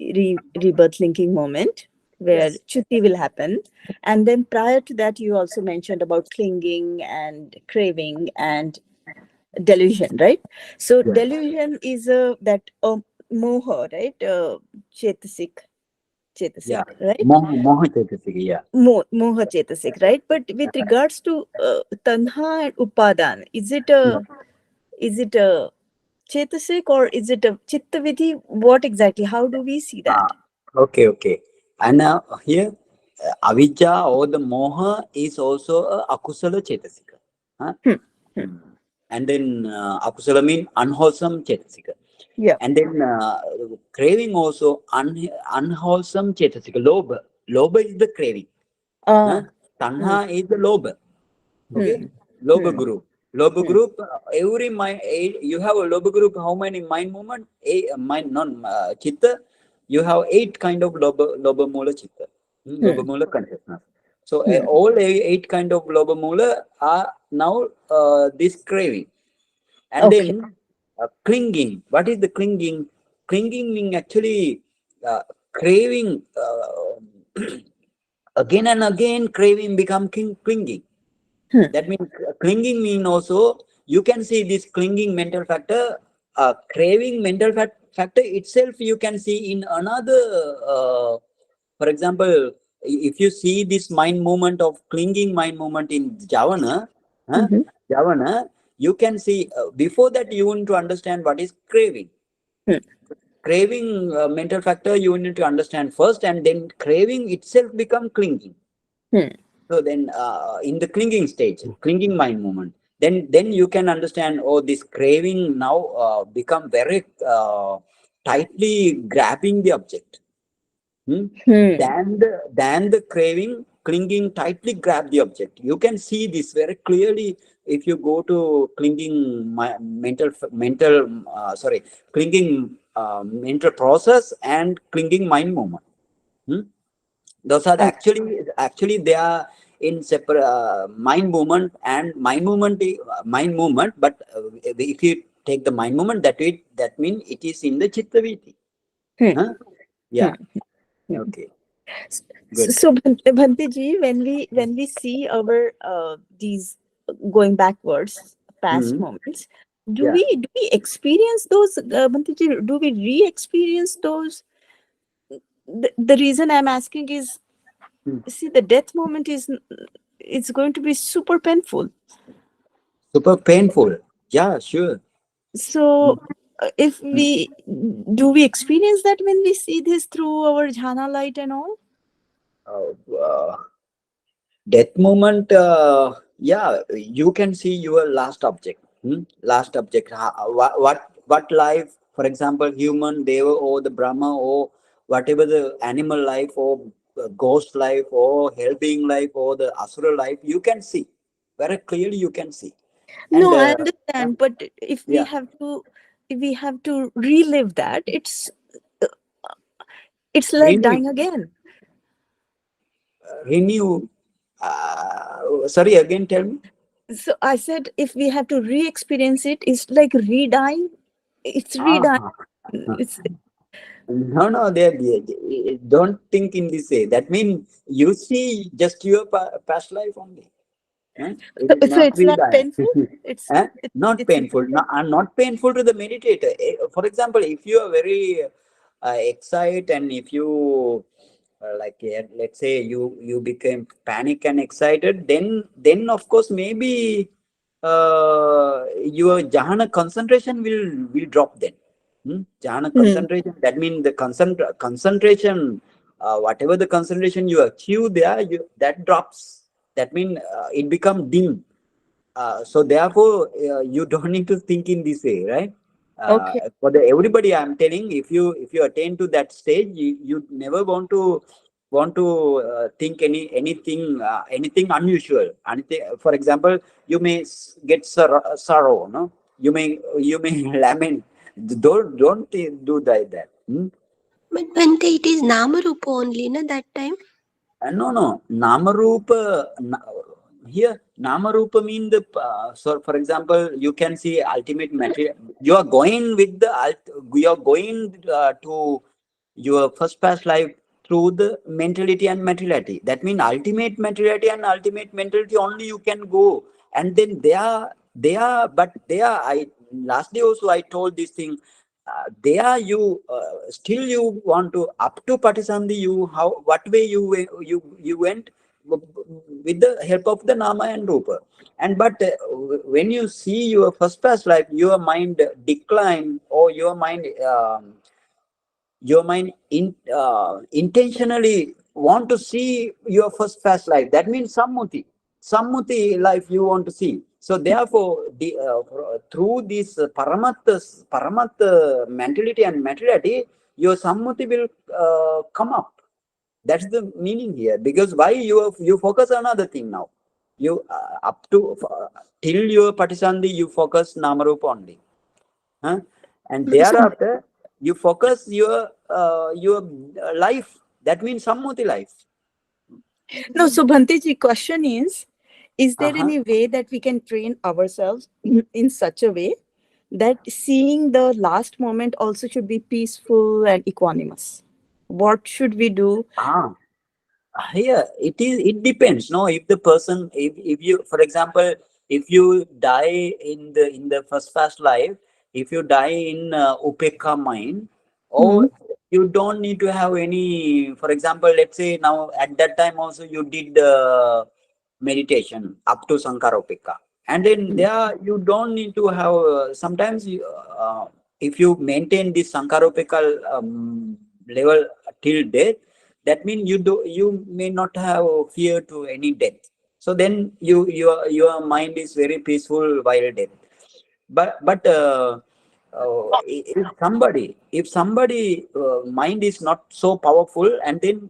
rebirth linking moment, where chuti will happen. And then prior to that, you also mentioned about clinging and craving and delusion, right? So delusion is that moha, right? Chetasik, right? Moha Chetasik, yeah. Moha Chetasik, right? But with regards to tanha and upadan, is it a Chetasik or is it a chitta vidhi? What exactly? How do we see that? Okay. And here, avijja or the moha is also a akusala chetasika. And then akusala means unwholesome chetasika. Yeah. And then craving also unwholesome chetasika. Lobha is the craving. Tanha is the lobha. Okay. Lobha group. Lobha group, every mind, you have a lobha group, how many mind movement? Chitta, you have 8 kind of lobha mula chitta, lobha mula consciousness. So all 8 kind of lobha mula are now this craving. And then clinging. What is the clinging? Clinging means actually craving, again and again craving become clinging. That means clinging mean also, you can see this clinging mental factor, craving mental factor itself you can see in another, for example, if you see this mind movement of clinging mind movement in Javana, you can see, before that you want to understand what is craving. craving mental factor you need to understand first, and then craving itself become clinging. So then in the clinging stage, clinging mind movement, then you can understand, oh, this craving now become very tightly grabbing the object. Than the craving clinging tightly grab the object. You can see this very clearly if you go to clinging clinging mental process and clinging mind movement. Those are actually they are in separate mind movement and mind movement. But if you take the mind movement, that means it is in the chitta viti. Yeah. Okay. Good. So Bhante ji, when we see our these going backwards past moments, do we experience those, Bhante ji? Do we re-experience those? The reason I'm asking is, see, the death moment it's going to be super painful. Super painful. Yeah, sure. So if we experience that when we see this through our jhana light and all? Death moment, yeah, you can see your last object. Last object. What life, for example, human, deva, or the Brahma, or whatever the animal life, or ghost life, or hell-being life, or the asura life, you can see. Very clearly you can see. No, I understand, but if we have to relive that, it's like dying again. Renew. Sorry, again, tell me. So I said, if we have to re-experience it, it's like re-dying. It's re-dying. No, they don't think in this way. That means you see just your past life only. So it's not painful. It's not painful. Not painful to the meditator. For example, if you are very excited, and if you let's say you became panic and excited, then of course maybe your jhana concentration will drop then. Jhana concentration, that means the concentration, whatever the concentration you achieve there, that drops. That means it becomes dim. So therefore, you don't need to think in this way, right? Okay. For everybody, I'm telling, if you attain to that stage, you never want to think anything unusual. For example, you may get sorrow, no? You may lament. Don't do that. But Bhante, it is Namarupa only, na, that time? No. Namarupa. Here, Namarupa means so for example, you can see ultimate material. You are going with you are going to your first past life through the mentality and materiality. That means ultimate materiality and ultimate mentality only you can go. And then last day also I told this thing. You still you want to up to Patisandhi, what way you went with the help of the Nama and Rupa. But when you see your first past life, your mind decline, or your mind intentionally want to see your first past life. That means Sammuti life you want to see. So therefore, through this Paramatta mentality and materiality, your Sammuti will come up. That's the meaning here. Because why you focus on another thing now? You up to till your Patisandhi, you focus Namarupa only, and thereafter you focus your life. That means Sammuti life. No, so Bhante ji, question is there any way that we can train ourselves in such a way that seeing the last moment also should be peaceful and equanimous? What should we do? Here it depends. No, if the person, if you, for example, if you die in the first past life, if you die in upekha mind, or you don't need to have any, for example, let's say now at that time also you did meditation up to Sankara upekha, and then there you don't need to have sometimes if you maintain this Sankarupika level till death, that means you may not have fear to any death. So then your mind is very peaceful while death. But if somebody mind is not so powerful, and then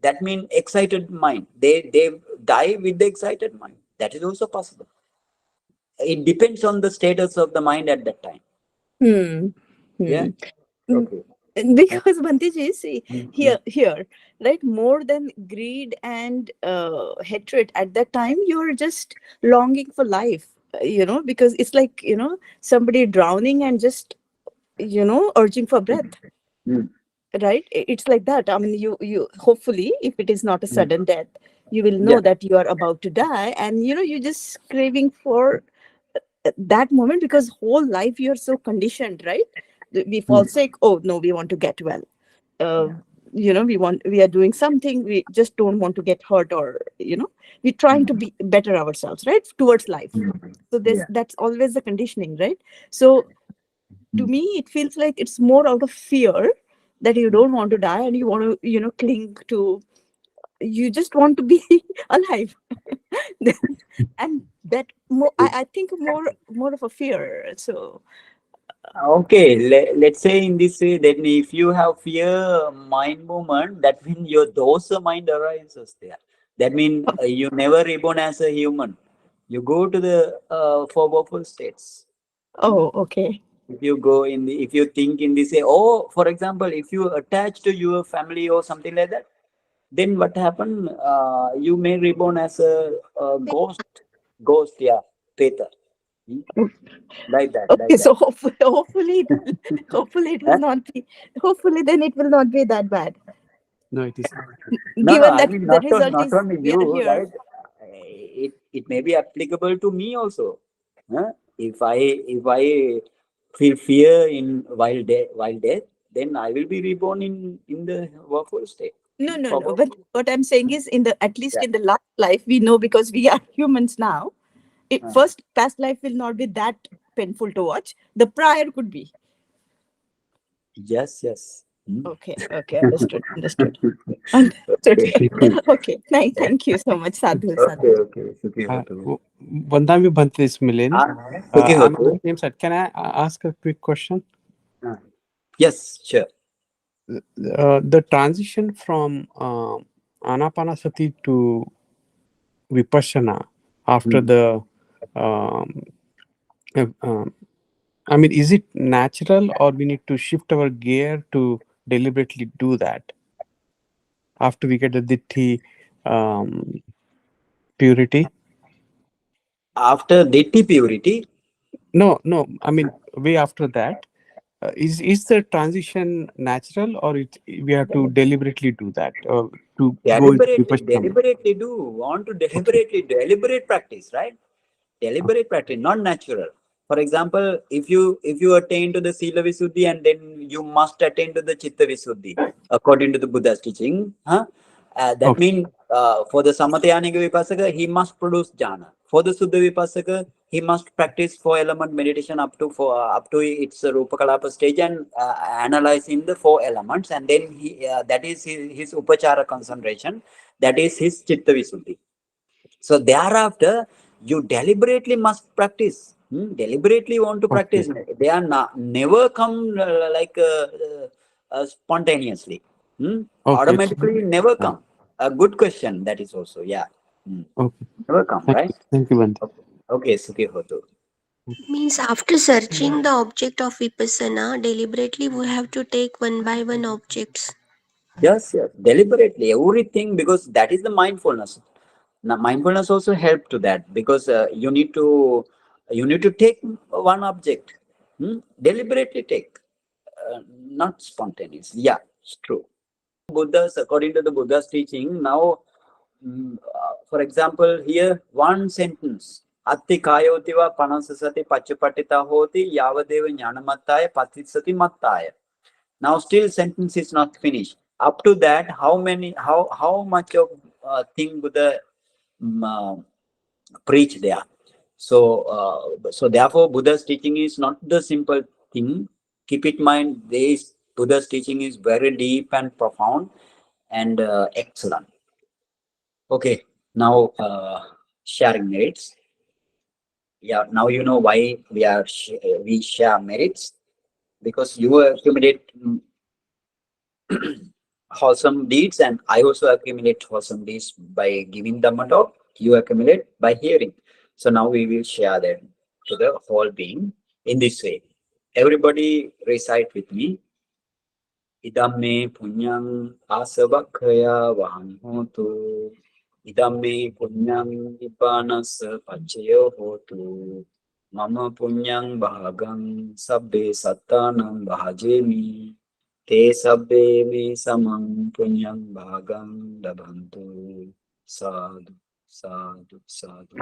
that means excited mind, they die with the excited mind. That is also possible. It depends on the status of the mind at that time. Yeah. Okay. Because Bhanteji, see, here, right, more than greed and hatred, at that time you're just longing for life, because it's like, somebody drowning and just, urging for breath. Right? It's like that. I mean, you hopefully, if it is not a sudden death, you will know that you are about to die, and you're just craving for that moment, because whole life you're so conditioned, right? We fall sick. Oh no, we want to get well. We are doing something. We just don't want to get hurt, or we're trying to be better ourselves, right, towards life. So that's always the conditioning, right? So to me, it feels like it's more out of fear that you don't want to die, and you want to cling to. You just want to be alive, and that more. I think more of a fear. So. Okay, let's say in this way, then if you have fear mind movement, that means your dosa mind arises there. That means you never reborn as a human. You go to the four woeful states. Oh, okay. If you go if you think in this way, for example, if you attach to your family or something like that, then what happened? You may reborn as a ghost, yeah, Peta. Like that. Okay, so hopefully it will not be. Hopefully, then it will not be that bad. No, it is. Given that I mean, the result not is only we are you, here. right? It may be applicable to me also. Huh? If I feel fear while death, then I will be reborn in the woeful state. No. But what I'm saying is, at least in the last life, we know, because we are humans now. First, past life will not be that painful to watch. The prior could be. Yes. Okay. Understood. Okay. Thank you so much, Sadhu. Okay. Vandami Bhante is Milen. I'm on the same side. Can I ask a quick question? Yes, sure. The transition from Anapanasati to Vipassana after the I mean, is it natural, or we need to shift our gear to deliberately do that after we get the Ditti purity? After Ditti purity? No. I mean, way after that. Is the transition natural, or we have to deliberately do that to go into Vipassana? Deliberately do. Want to deliberate practice, right? Deliberate practice, not natural. For example, if you attain to the Sila Visuddhi, and then you must attain to the Chitta Visuddhi according to the Buddha's teaching, that means for the Samatayaniga Vipassaka, he must produce jhana. For the Suddha Vipassaka, he must practice 4-element meditation up to its Rupakalapa stage, and analyzing the 4 elements, and then that is his Upachara concentration, that is his Chitta Visuddhi. So thereafter, you deliberately must practice. Deliberately want to practice. They are never come spontaneously. Automatically never come. A good question, that is also, Okay. Never come, right? Thank you, Bhante. Okay, Sukhi Hotu. Means after searching the object of Vipassana, deliberately we have to take one by one objects. Yes, deliberately, everything, because that is the mindfulness. Now, mindfulness also help to that, because you need to take one object, deliberately take, not spontaneous. Yeah, it's true. According to the Buddha's teaching, now, for example, here one sentence. Atti kayotiva panasasati pachupatita hoti yavadeva jnanamattaya patisati mattaya. Now still sentence is not finished. Up to that, how much of thing Buddha preach there. So therefore Buddha's teaching is not the simple thing. keep it in mind, this Buddha's teaching is very deep and profound and excellent. Okay, now sharing merits. Yeah, now you know why we share merits, because you accumulate wholesome deeds, and I also accumulate wholesome deeds by giving Dhamma talk. You accumulate by hearing. So now we will share them to the whole being in this way. Everybody recite with me. Idam me punyam asavakkaya vaham hotu. Idam me punyam vipannasa paccaya hotu. Mama punyam bhagam sabbe sattanam bhajemi. Te sabbe me samam punyam bhagam labhantu. Sadhu, sadhu, sadhu.